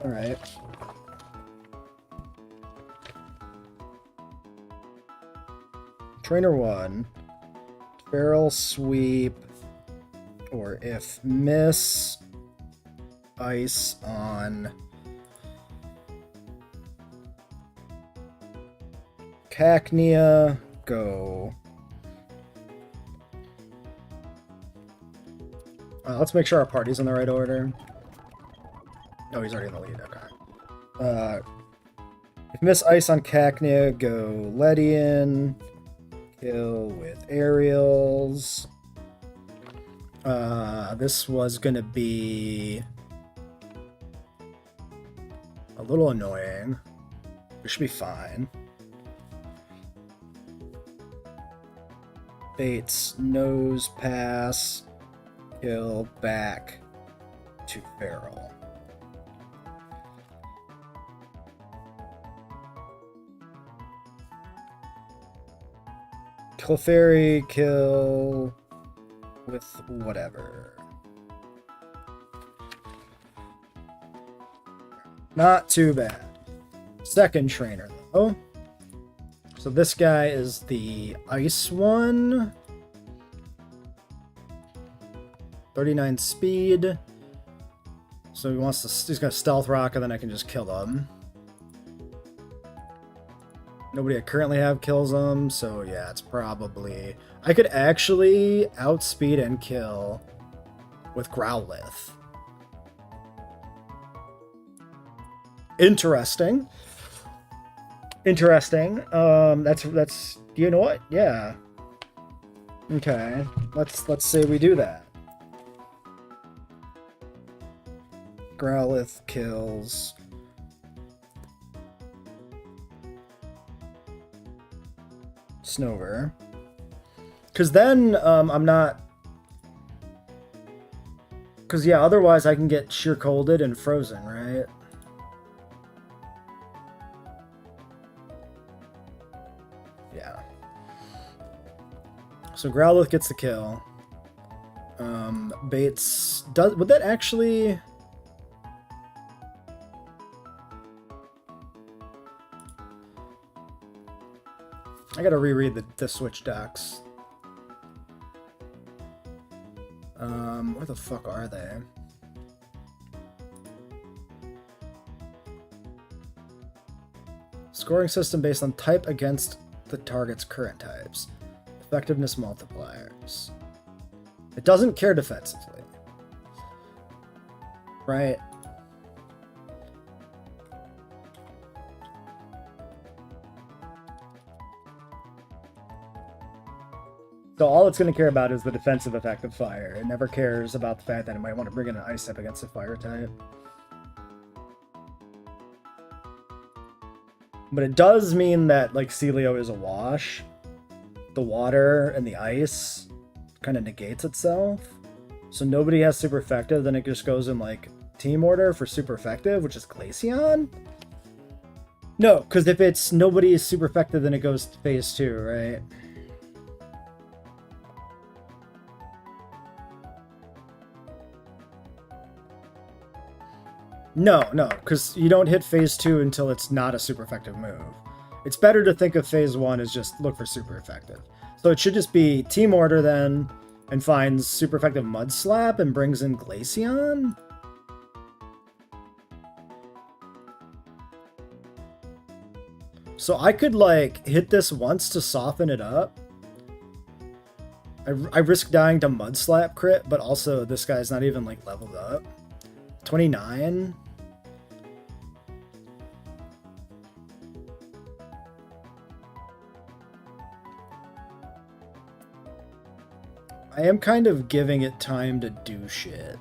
Alright. Trainer 1. Feral Sweep. Or if miss, Ice on Cacnea, go. Let's make sure our party's in the right order. Oh, he's already in the lead, okay. If miss Ice on Cacnea, go Ledian. Kill with Aerials. This was gonna be a little annoying. We should be fine. Bates, Nose Pass, kill back to Feral. Clefairy, kill with whatever. Not too bad. Second trainer, though. So this guy is the ice one. 39 speed. So he wants to, he's got Stealth Rock, and then I can just kill them. Nobody I currently have kills them, so yeah, it's probably... I could actually outspeed and kill with Growlithe. Interesting. Interesting. That's you know what? Yeah. Okay. Let's say we do that. Growlithe kills Snover. Because then I'm not... Because yeah, otherwise I can get Sheer Colded and Frozen, right? Yeah. So Growlithe gets the kill. Bates does... Would that actually... I gotta reread the Switch docs. Where the fuck are they? Scoring system based on type against the target's current types. Effectiveness multipliers. It doesn't care defensively. Right? So all it's going to care about is the defensive effect of fire. It never cares about the fact that it might want to bring in an ice type against a fire type. But it does mean that, like, Celio is a wash. The water and the ice kind of negates itself. So nobody has super effective, then it just goes in, like, team order for super effective, which is Glaceon? No, because if it's nobody is super effective, then it goes to phase 2, right? No, because you don't hit phase 2 until it's not a super effective move. It's better to think of phase 1 as just look for super effective. So it should just be team order then, and finds super effective Mud Slap and brings in Glaceon? So I could, like, hit this once to soften it up. I risk dying to Mud Slap crit, but also this guy's not even, like, leveled up. 29? I am kind of giving it time to do shit.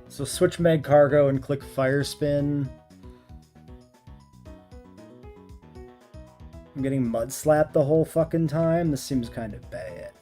So switch Meg Cargo and click Fire Spin. I'm getting mud slapped the whole fucking time. This seems kind of bad.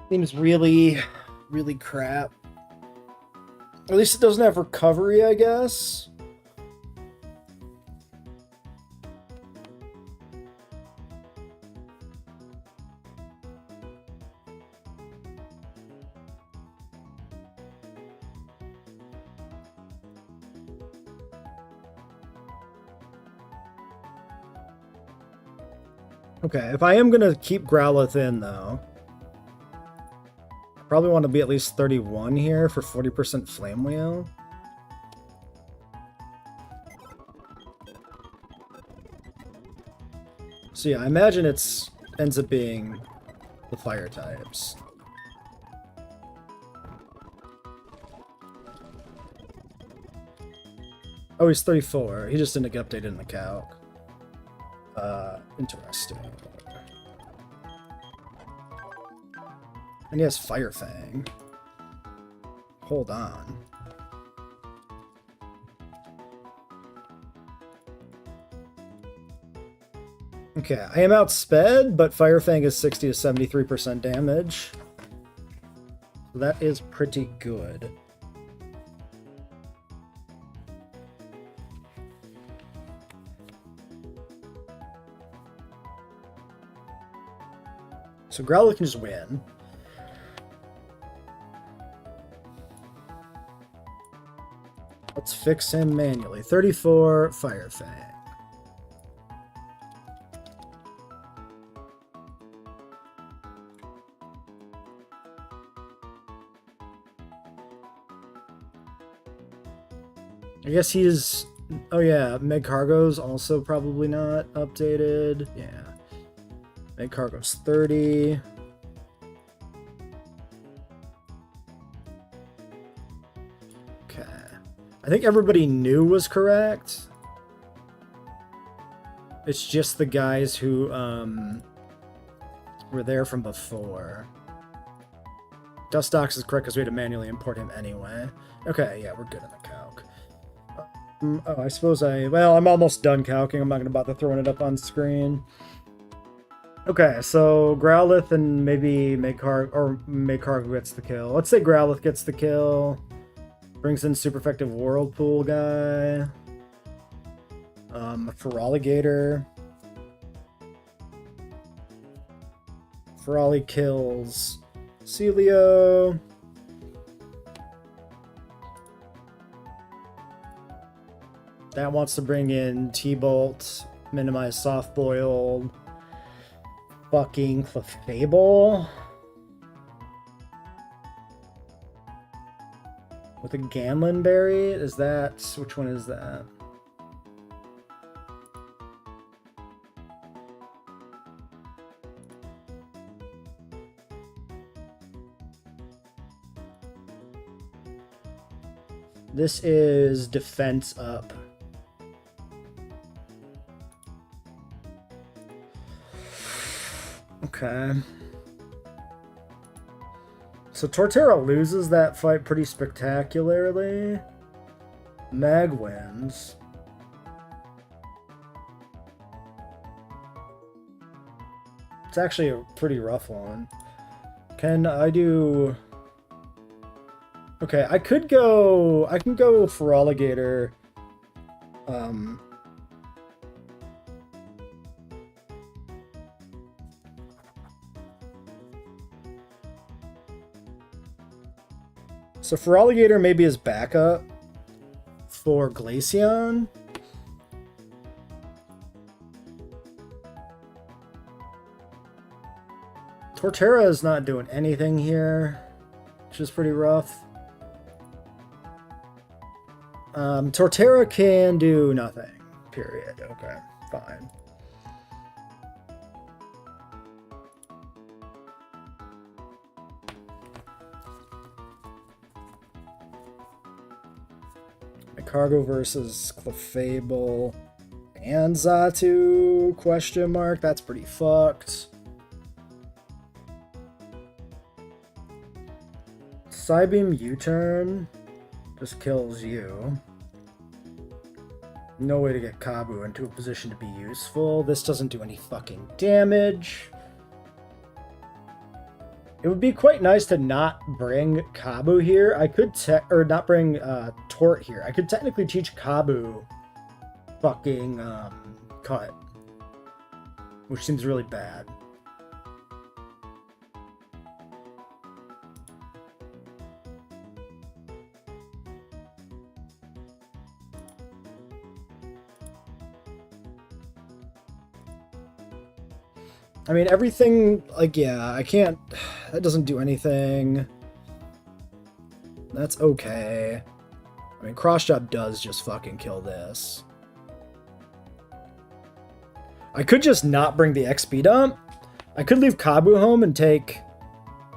Seems really, really crap. At least it doesn't have recovery, I guess. Okay, if I am gonna keep Growlithe in, though, probably want to be at least 31 here for 40% Flame Wheel. So yeah, I imagine it's ends up being the fire types. Oh, he's 34. He just didn't get updated in the calc. Interesting. And he has Fire Fang. Hold on. Okay, I am outsped, but Fire Fang is 60 to 73% damage. So that is pretty good. So Growlithe can just win. Let's fix him manually. 34, Fire Fang. I guess he's... Oh yeah, Meg Cargo's also probably not updated. Yeah. Meg Cargo's 30. Okay. I think everybody new was correct. It's just the guys who were there from before. Dustox is correct because we had to manually import him anyway. Okay, yeah, we're good in the calc. Oh, I suppose well, I'm almost done calcing. I'm not going to bother throwing it up on screen. Okay, so Growlithe and maybe Maycargo gets the kill. Let's say Growlithe gets the kill. Brings in super effective Whirlpool guy. Feraligatr. Ferali kills Celio. That wants to bring in T-Bolt, minimize soft boiled. Fucking Clefable. With a Gamlin Berry? Is that... Which one is that? This is Defense Up. Okay. So Torterra loses that fight pretty spectacularly. Mag wins. It's actually a pretty rough one. Can I do... Okay, I can go Feraligatr. So Feraligatr maybe is backup for Glaceon. Torterra is not doing anything here, which is pretty rough. Torterra can do nothing, period. Okay, fine. Cargo versus Clefable and Xatu, question mark. That's pretty fucked. Psybeam U-turn just kills you. No way to get Kabu into a position to be useful. This doesn't do any fucking damage. It would be quite nice to not bring Kabu here. I could not bring Tort here. I could technically teach Kabu fucking Cut, which seems really bad. I mean, everything, like, yeah, I can't, that doesn't do anything. That's okay. I mean, Cross Chop does just fucking kill this. I could just not bring the XP dump. I could leave Kabu home and take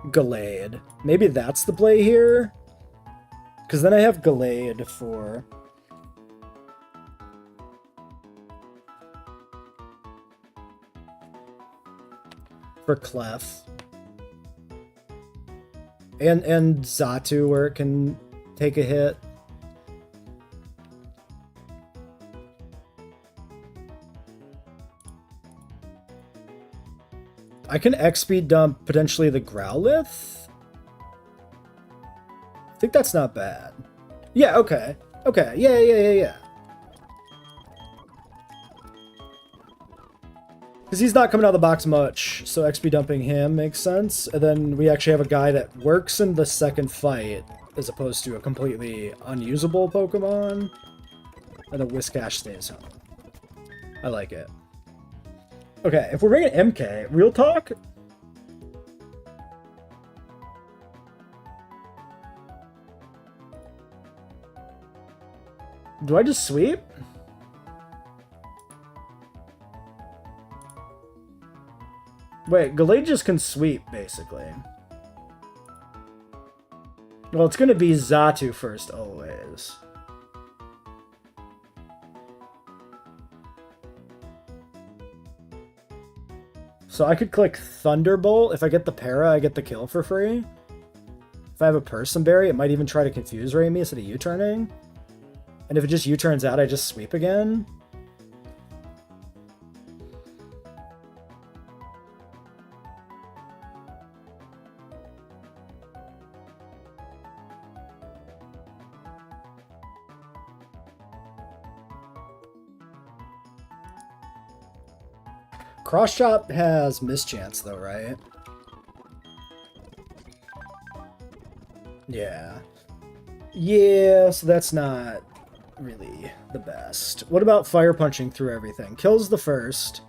Gallade. Maybe that's the play here. Because then I have Gallade for... Clef. And Xatu, where it can take a hit. I can X-Speed dump potentially the Growlithe. I think that's not bad. Yeah, okay. Okay, yeah. Because he's not coming out of the box much, so XP dumping him makes sense. And then we actually have a guy that works in the second fight, as opposed to a completely unusable Pokemon. And the Whiscash stays home. I like it. Okay, if we're bringing MK, real talk? Do I just sweep? Wait, Gallade just can sweep, basically. Well, it's going to be Xatu first, always. So I could click Thunderbolt. If I get the para, I get the kill for free. If I have a Person Berry, it might even try to confuse ray me instead of U-turning. And if it just U-turns out, I just sweep again. Cross Chop has Mischance though, right? Yeah. Yeah, so that's not really the best. What about Fire Punching through everything? Kills the first.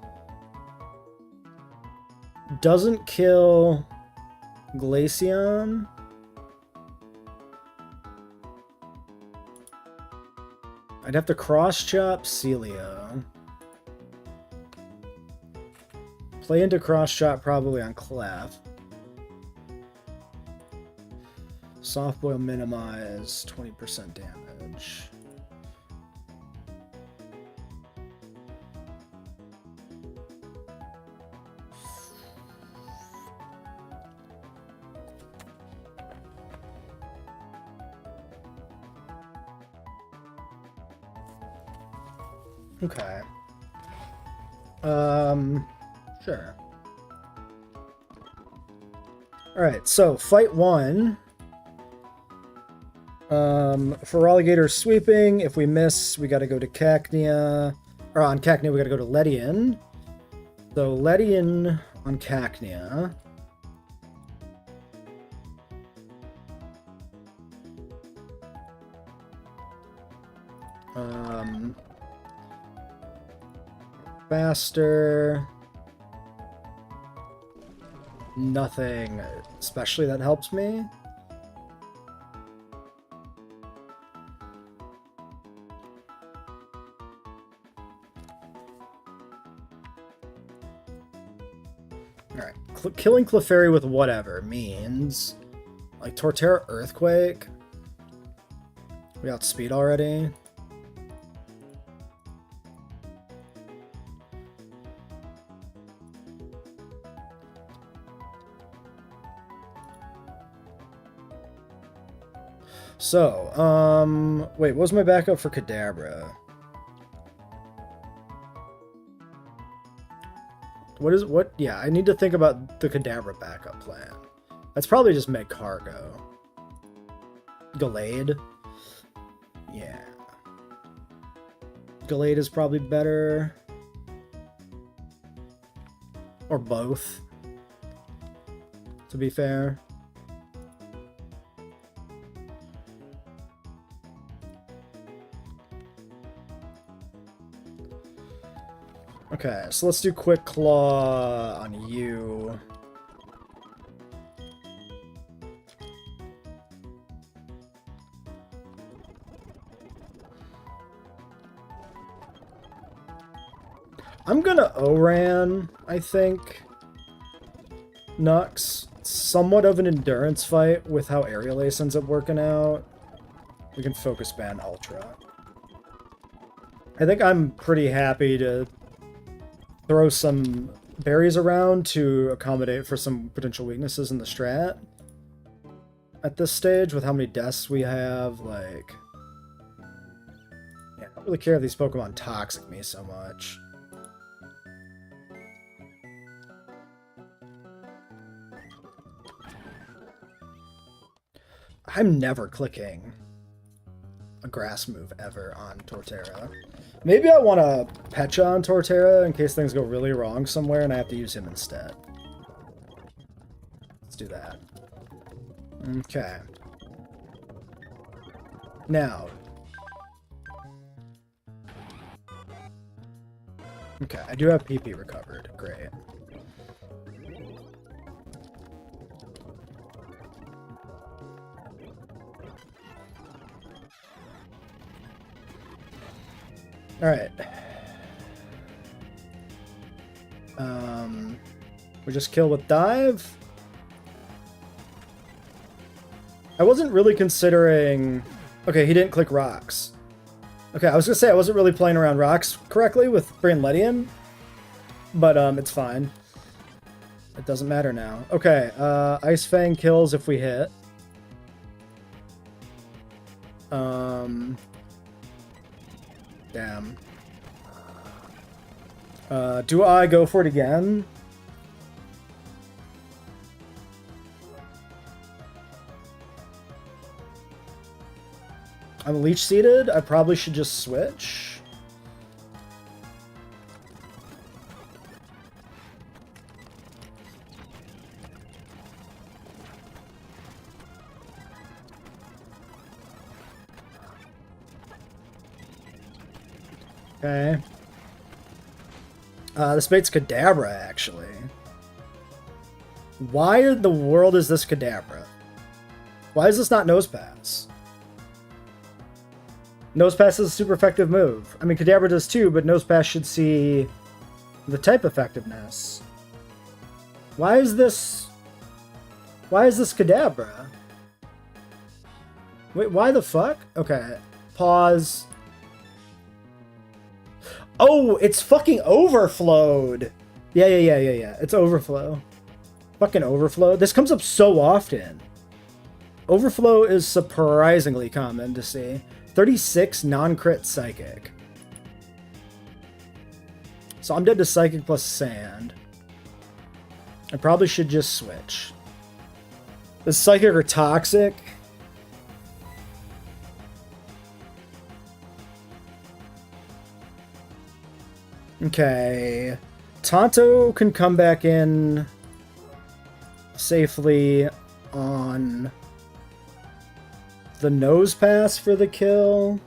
Doesn't kill Glaceon. I'd have to Cross Chop Celio. Play into Cross Chop probably on Clef. Soft Boil minimize 20% damage. Okay. Sure. Alright, so fight one. Feraligatr sweeping. If we miss, we gotta go to Cacnea. Or on Cacnea, we gotta go to Ledian. So Ledian on Cacnea. Faster. Nothing especially that helps me. Alright, killing Clefairy with whatever means... Like, Torterra Earthquake? We got speed already? So, wait, what was my backup for Kadabra? Yeah, I need to think about the Kadabra backup plan. That's probably just make Cargo. Gallade? Yeah. Gallade is probably better. Or both, to be fair. Okay, so let's do Quick Claw on you. I'm gonna Oran, I think. Nux. Somewhat of an endurance fight with how Aerial Ace ends up working out. We can Focus Ban Ultra. I think I'm pretty happy to throw some berries around to accommodate for some potential weaknesses in the strat. At this stage, with how many deaths we have, like... Yeah, I don't really care if these Pokemon toxic me so much. I'm never clicking a grass move ever on Torterra. Maybe I want to Pecha on Torterra in case things go really wrong somewhere and I have to use him instead. Let's do that. Okay. Now. Okay, I do have PP recovered. Great. Alright. We just kill with dive. I wasn't really considering... Okay, he didn't click rocks. Okay, I was gonna say I wasn't really playing around rocks correctly with Brainletian, but it's fine. It doesn't matter now. Okay, Ice Fang kills if we hit. Damn. Do I go for it again? I'm leech seated. I probably should just switch. Okay. This bait's Kadabra, actually. Why in the world is this Kadabra? Why is this not Nose Pass? Nose Pass is a super effective move. I mean, Kadabra does too, but Nose Pass should see the type effectiveness. Why is this Kadabra? Wait, why the fuck? Okay, pause. Oh, it's fucking overflowed. Yeah. It's overflow. Fucking overflow. This comes up so often. Overflow is surprisingly common to see. 36 non-crit Psychic. So I'm dead to Psychic plus Sand. I probably should just switch. The Psychic or Toxic? Okay. Tonto can come back in safely on the Nose Pass for the kill.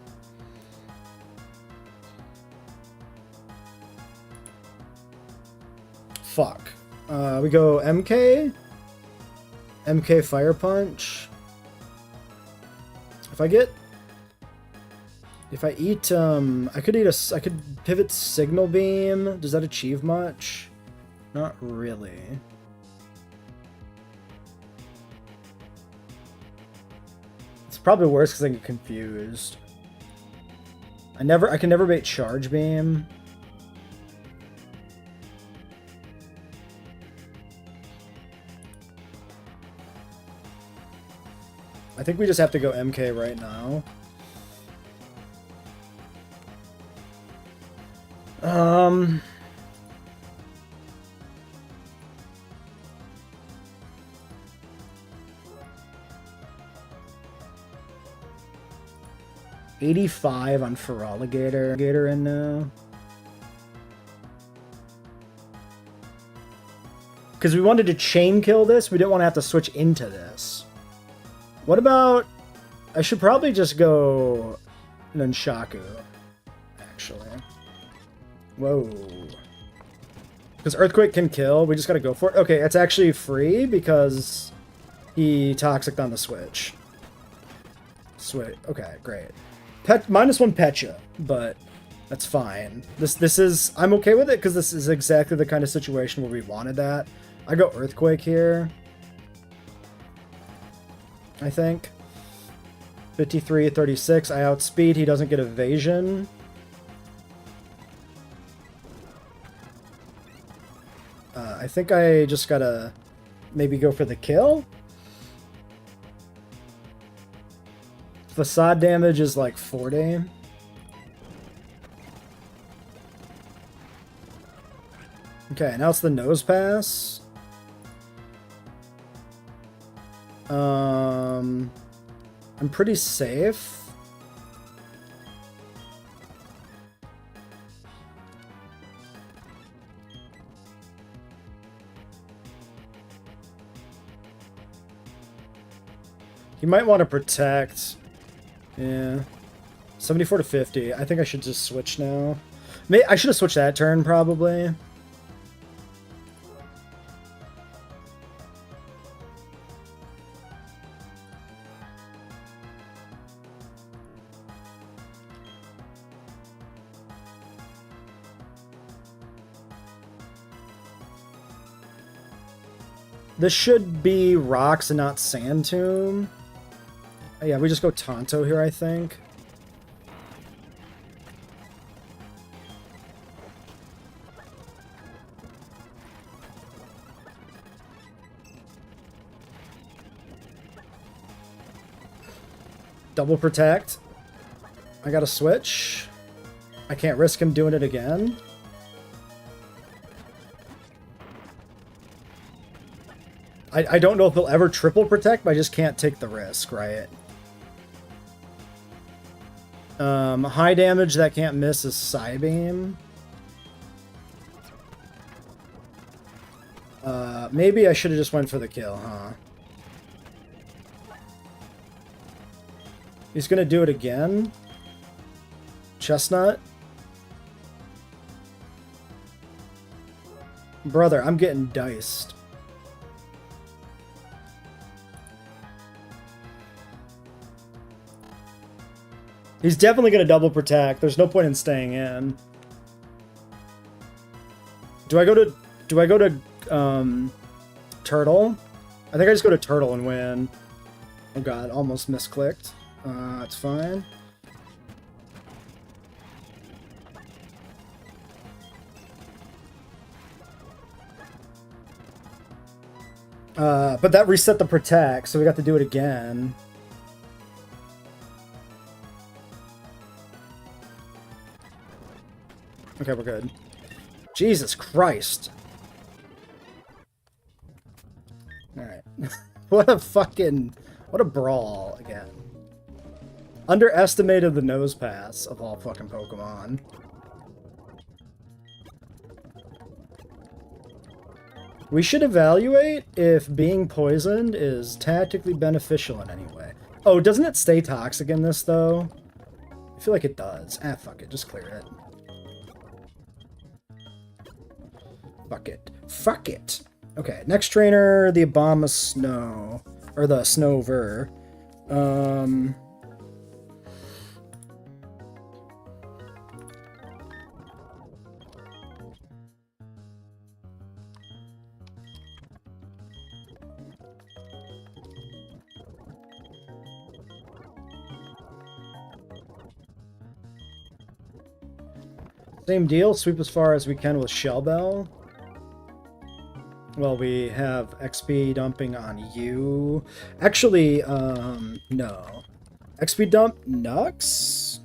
Fuck. We go MK. MK Fire Punch. If I eat, I could pivot Signal Beam. Does that achieve much? Not really. It's probably worse because I get confused. I can never bait Charge Beam. I think we just have to go MK right now. 85 on Feraligatr in now. Because we wanted to chain kill this, we didn't want to have to switch into this. What about... I should probably just go Nunchaku, actually. Whoa. Because Earthquake can kill, we just gotta go for it. Okay, it's actually free because he Toxic'd on the switch. Sweet. Okay, great. -1 Pecha, but that's fine. This is... I'm okay with it because this is exactly the kind of situation where we wanted that. I go Earthquake here. I think. 53, 36. I outspeed. He doesn't get evasion. I think I just gotta maybe go for the kill. Facade damage is like 40. Okay, now it's the nose pass. I'm pretty safe. You might want to protect. Yeah. 74 to 50. I think I should just switch now. I should have switched that turn, probably. This should be rocks and not Sand Tomb. Oh, yeah, we just go Tonto here, I think. Double protect. I gotta switch. I can't risk him doing it again. I don't know if he'll ever triple protect, but I just can't take the risk, right? High damage that can't miss is Psybeam. Maybe I should have just went for the kill, huh? He's gonna do it again. Chestnut. Brother, I'm getting diced. He's definitely going to double protect. There's no point in staying in. Do I go to Turtle? I think I just go to Turtle and win. Oh god, almost misclicked. It's fine. But that reset the protect, so we got to do it again. Okay, we're good. Jesus Christ. Alright. What a brawl again. Underestimated the nose pass of all fucking Pokemon. We should evaluate if being poisoned is tactically beneficial in any way. Oh, doesn't it stay toxic in this, though? I feel like it does. Ah, fuck it. Just clear it. Fuck it. Fuck it. Okay, next trainer, the Obama Snow. Or the Snover. Same deal, sweep as far as we can with Shell Bell. Well, we have XP dumping on you. Actually, no. XP dump Nux?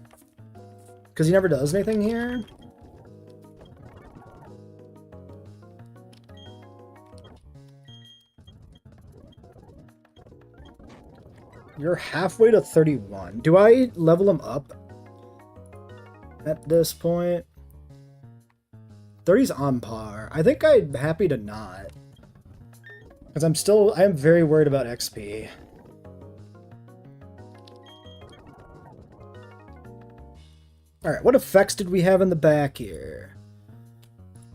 Because he never does anything here? You're halfway to 31. Do I level him up at this point? 30's on par. I think I'm happy to not. Because I am very worried about XP. Alright, what effects did we have in the back here?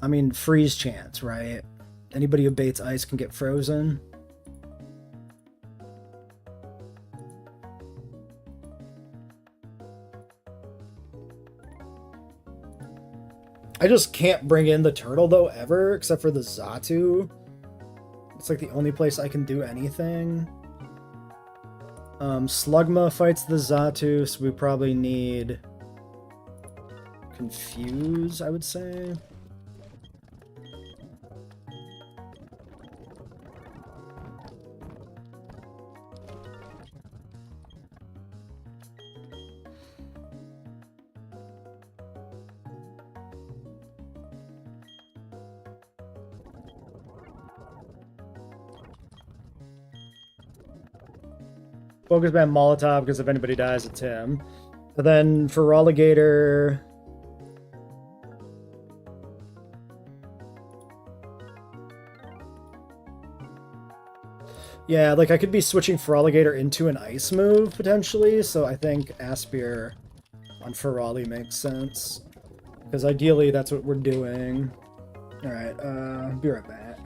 I mean, freeze chance, right? Anybody who baits ice can get frozen. I just can't bring in the turtle, though, ever, except for the Xatu. It's like the only place I can do anything. Slugma fights the Xatu, so we probably need Confuse, I would say. Focus ban Molotov, because if anybody dies, it's him. And then for Rolligator... Yeah, like I could be switching Feraligatr into an ice move, potentially, so I think Aspir on Ferali makes sense. Because ideally, that's what we're doing. Alright, be right back.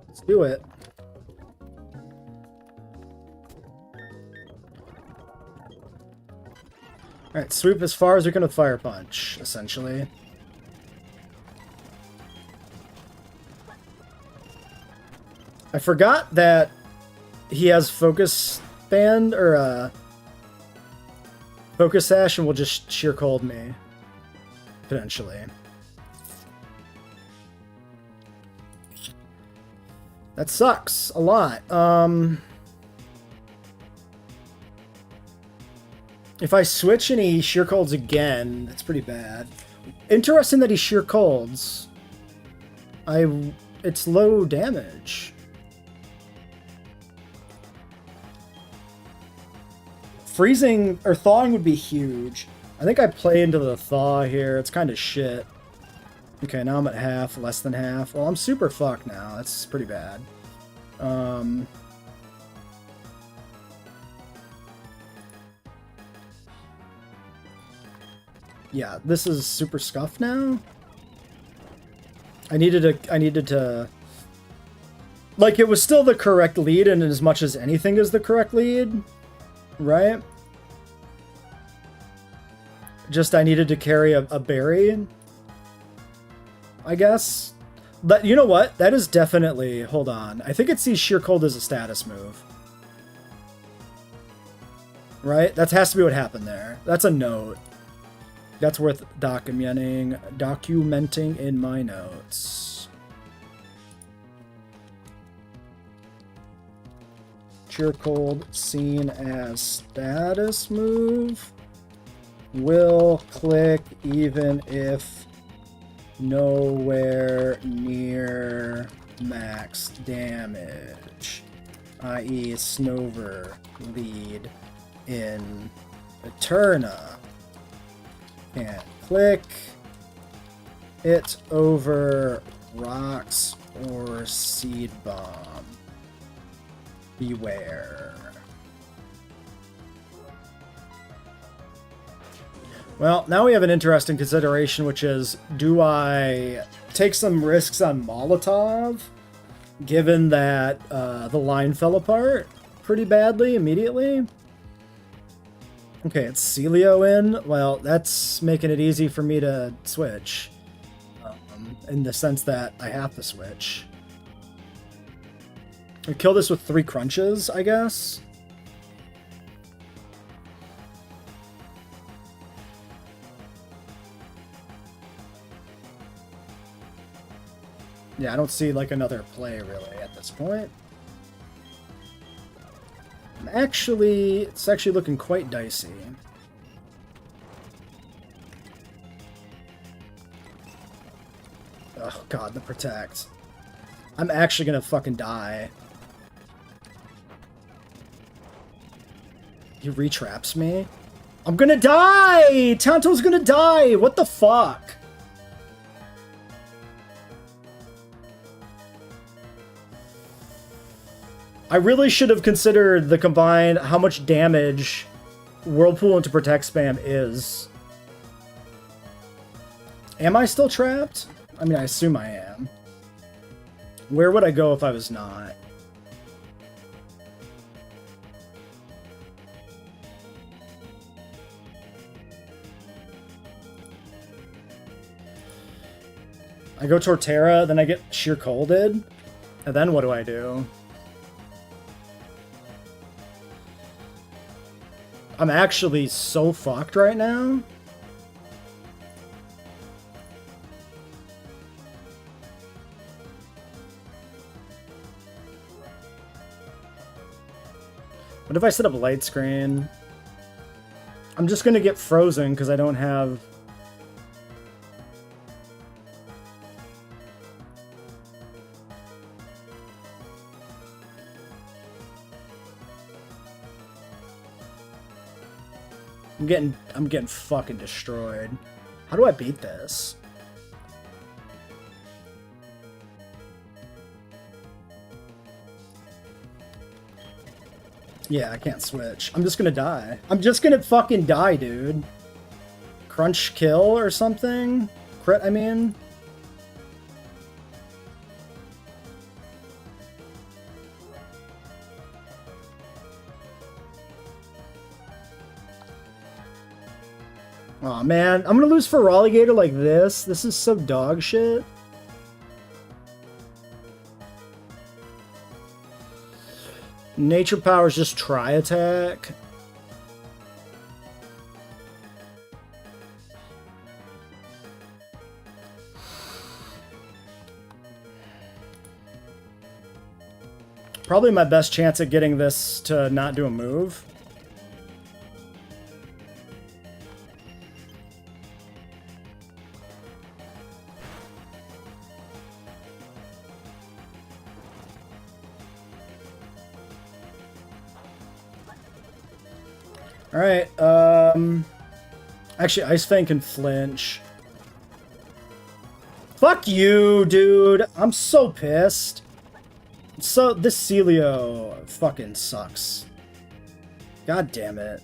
Let's do it. Alright, sweep as far as we can with Fire Punch, essentially. I forgot that he has Focus Band, or Focus Sash, and will just Sheer Cold me. Potentially. That sucks a lot. If I switch and he Sheer Colds again, that's pretty bad. Interesting that he Sheer Colds. It's low damage. Freezing or thawing would be huge. I think I play into the thaw here. It's kind of shit. Okay, now I'm at half, less than half. Well, I'm super fucked now. That's pretty bad. Yeah, this is super scuffed now. I needed to like, it was still the correct lead in as much as anything is the correct lead, right? Just I needed to carry a berry, I guess. But you know what? That is definitely, hold on. I think it sees Sheer Cold as a status move. Right? That has to be what happened there. That's a note. That's worth documenting in my notes. Sheer Cold seen as status move. Will click even if nowhere near max damage, i.e. Snover lead in Eterna. Can't click it over rocks or seed bomb. Beware. Well, now we have an interesting consideration, which is, do I take some risks on Molotov, given that the line fell apart pretty badly immediately? Okay, it's Celio in. Well, that's making it easy for me to switch, in the sense that I have to switch. I kill this with 3 crunches, I guess. Yeah, I don't see like another play really at this point. It's actually looking quite dicey. Oh god, the protect. I'm actually gonna fucking die. He retraps me? I'm gonna die! Tanto's gonna die! What the fuck? I really should have considered the combined how much damage Whirlpool into Protect spam is. Am I still trapped? I mean, I assume I am. Where would I go if I was not? I go Torterra, then I get Sheer Colded, and then what do I do? I'm actually so fucked right now. What if I set up light screen? I'm just gonna get frozen because I don't have... I'm getting fucking destroyed. How do I beat this? Yeah, I can't switch. I'm just gonna die. I'm just gonna fucking die, dude. Crunch kill or something? Crit, I mean. Aw, man. I'm gonna lose for Rolligator like this. This is so dog shit. Nature Powers just try attack. Probably my best chance at getting this to not do a move. Alright, actually, Ice Fang can flinch. Fuck you, dude! I'm so pissed. So, this Celio fucking sucks. God damn it.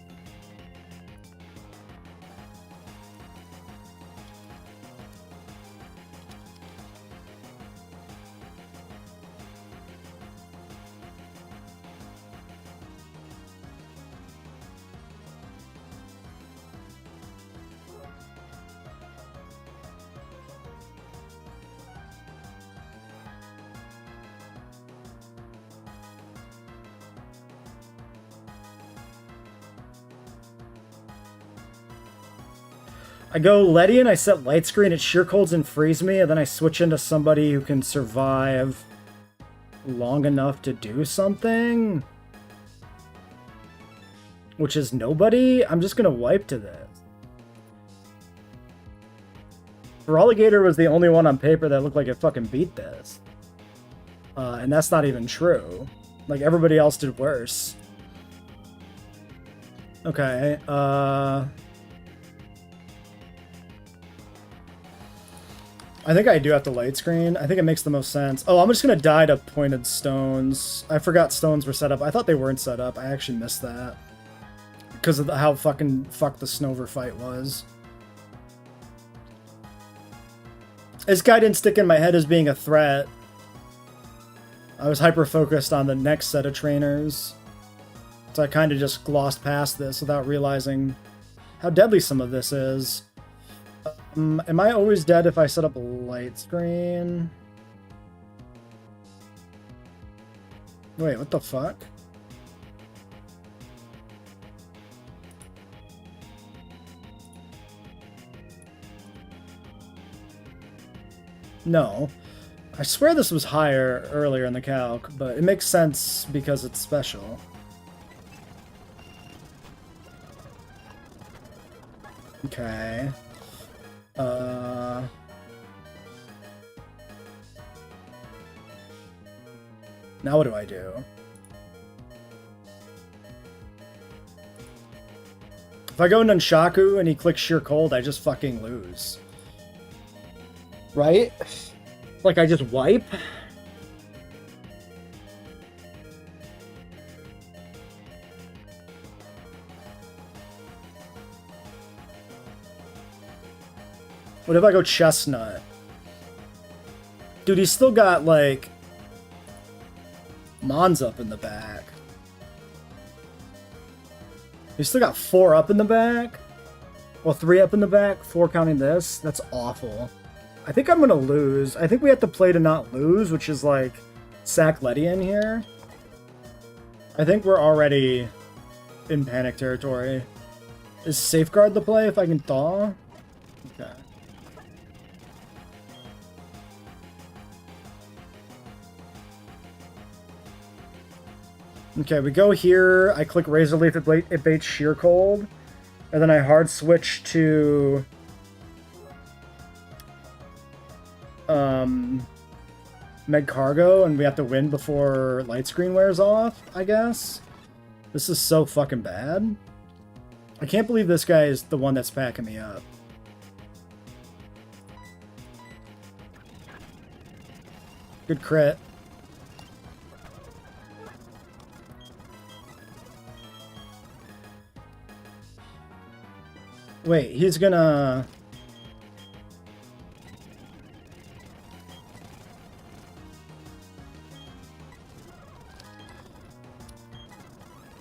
I go Ledian, I set light screen, it sheer colds and frees me, and then I switch into somebody who can survive long enough to do something. Which is nobody? I'm just gonna wipe to this. Feraligatr was the only one on paper that looked like it fucking beat this. And that's not even true. Like, everybody else did worse. Okay, I think I do have to light screen. I think it makes the most sense. Oh, I'm just gonna die to pointed stones. I forgot stones were set up. I thought they weren't set up. I actually missed that. Because of how fucking fucked the Snover fight was. This guy didn't stick in my head as being a threat. I was hyper-focused on the next set of trainers. So I kind of just glossed past this without realizing how deadly some of this is. Am I always dead if I set up a light screen? Wait, what the fuck? No. I swear this was higher earlier in the calc, but it makes sense because it's special. Okay. Now what do I do? If I go Nunchaku and he clicks Sheer Cold, I just fucking lose. Right? Like I just wipe? What if I go Chestnut? Dude, he's still got, like, Mons up in the back. He's still got 4 up in the back? Well, 3 up in the back, 4 counting this? That's awful. I think I'm gonna lose. I think we have to play to not lose, which is, like, sack Ledian here. I think we're already in panic territory. Is Safeguard the play if I can thaw? Okay. Okay, we go here, I click Razor Leaf, it baits Sheer Cold, and then I hard switch to Meg Cargo, and we have to win before light screen wears off, I guess. This is so fucking bad. I can't believe this guy is the one that's packing me up. Good crit. Wait, he's gonna...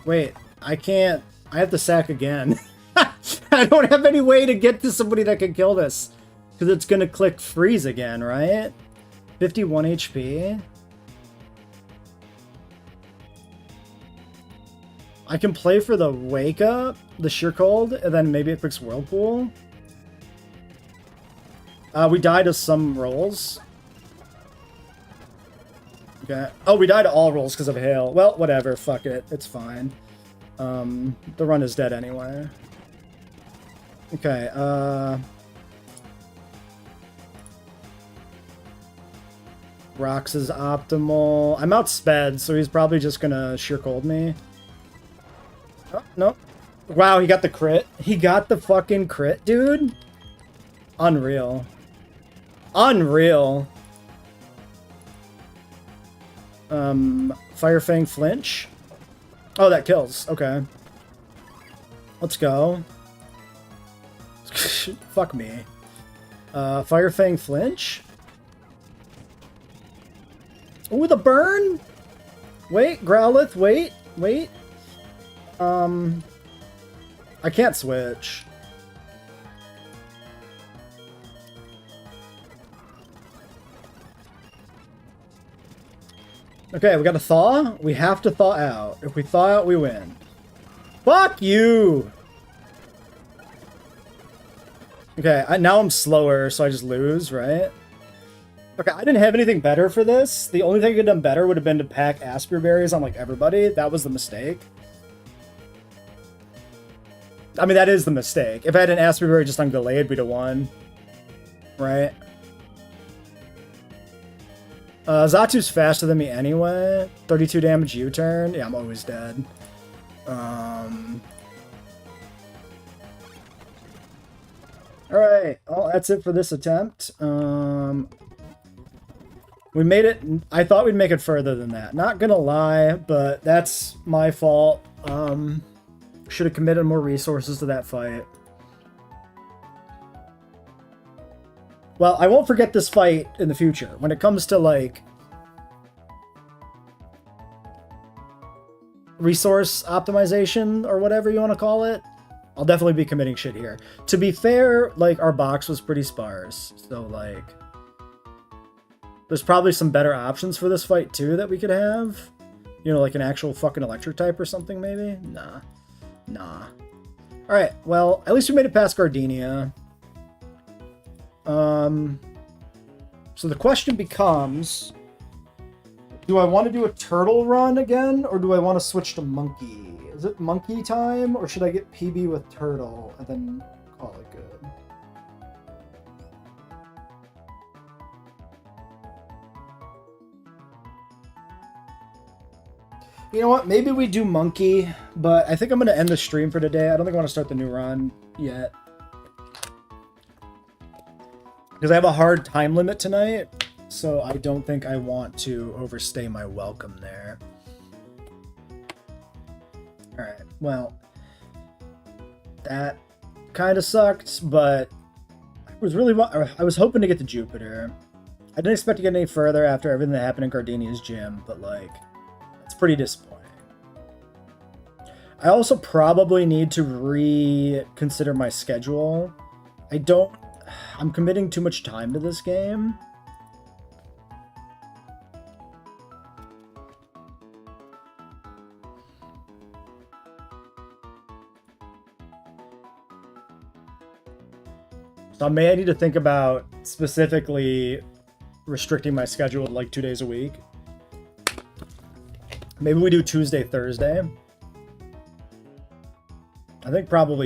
Wait, I can't... I have to sack again. I don't have any way to get to somebody that can kill this. Because it's gonna click freeze again, right? 51 HP. I can play for the Wake Up, the Sheer Cold, and then maybe it clicks Whirlpool. We died to some rolls. Okay. Oh, we died to all rolls because of Hail. Well, whatever. Fuck it. It's fine. The run is dead anyway. Okay, Rox is optimal. I'm outsped, so he's probably just gonna Sheer Cold me. Oh, no. Wow, he got the crit. He got the fucking crit, dude. Unreal. Unreal. Fire Fang flinch. Oh, that kills. Okay. Let's go. Fuck me. Fire Fang flinch. Ooh, the burn. Wait, Growlithe. Wait. I can't switch. Okay, we got to thaw. We have to thaw out. If we thaw out, we win. Fuck you! Okay, now I'm slower, so I just lose, right? Okay, I didn't have anything better for this. The only thing I could have done better would have been to pack Asper Berries on, like, everybody. That was the mistake. I mean, that is the mistake. If I had an Asper Berry just on Gallade, we'd have won. Right? Zatu's faster than me anyway. 32 damage U-turn. Yeah, I'm always dead. Alright, well, that's it for this attempt. We made it... I thought we'd make it further than that. Not gonna lie, but that's my fault. Should have committed more resources to that fight. Well, I won't forget this fight in the future. When it comes to, like, resource optimization, or whatever you want to call it, I'll definitely be committing shit here. To be fair, like, our box was pretty sparse. So, like, there's probably some better options for this fight, too, that we could have. You know, like an actual fucking electric type or something, maybe? Nah. Nah. Alright, well, at least we made it past Gardenia. So the question becomes, do I want to do a turtle run again, or do I want to switch to monkey? Is it monkey time, or should I get PB with turtle and then call it good? You know what? Maybe we do monkey, but I think I'm going to end the stream for today. I don't think I want to start the new run yet. Because I have a hard time limit tonight, so I don't think I want to overstay my welcome there. Alright, well, that kind of sucked, but I was hoping to get to Jupiter. I didn't expect to get any further after everything that happened in Gardenia's gym, but, like, it's pretty disappointing. I also probably need to reconsider my schedule. I'm committing too much time to this game. So I need to think about specifically restricting my schedule to like 2 days a week. Maybe we do Tuesday, Thursday. I think probably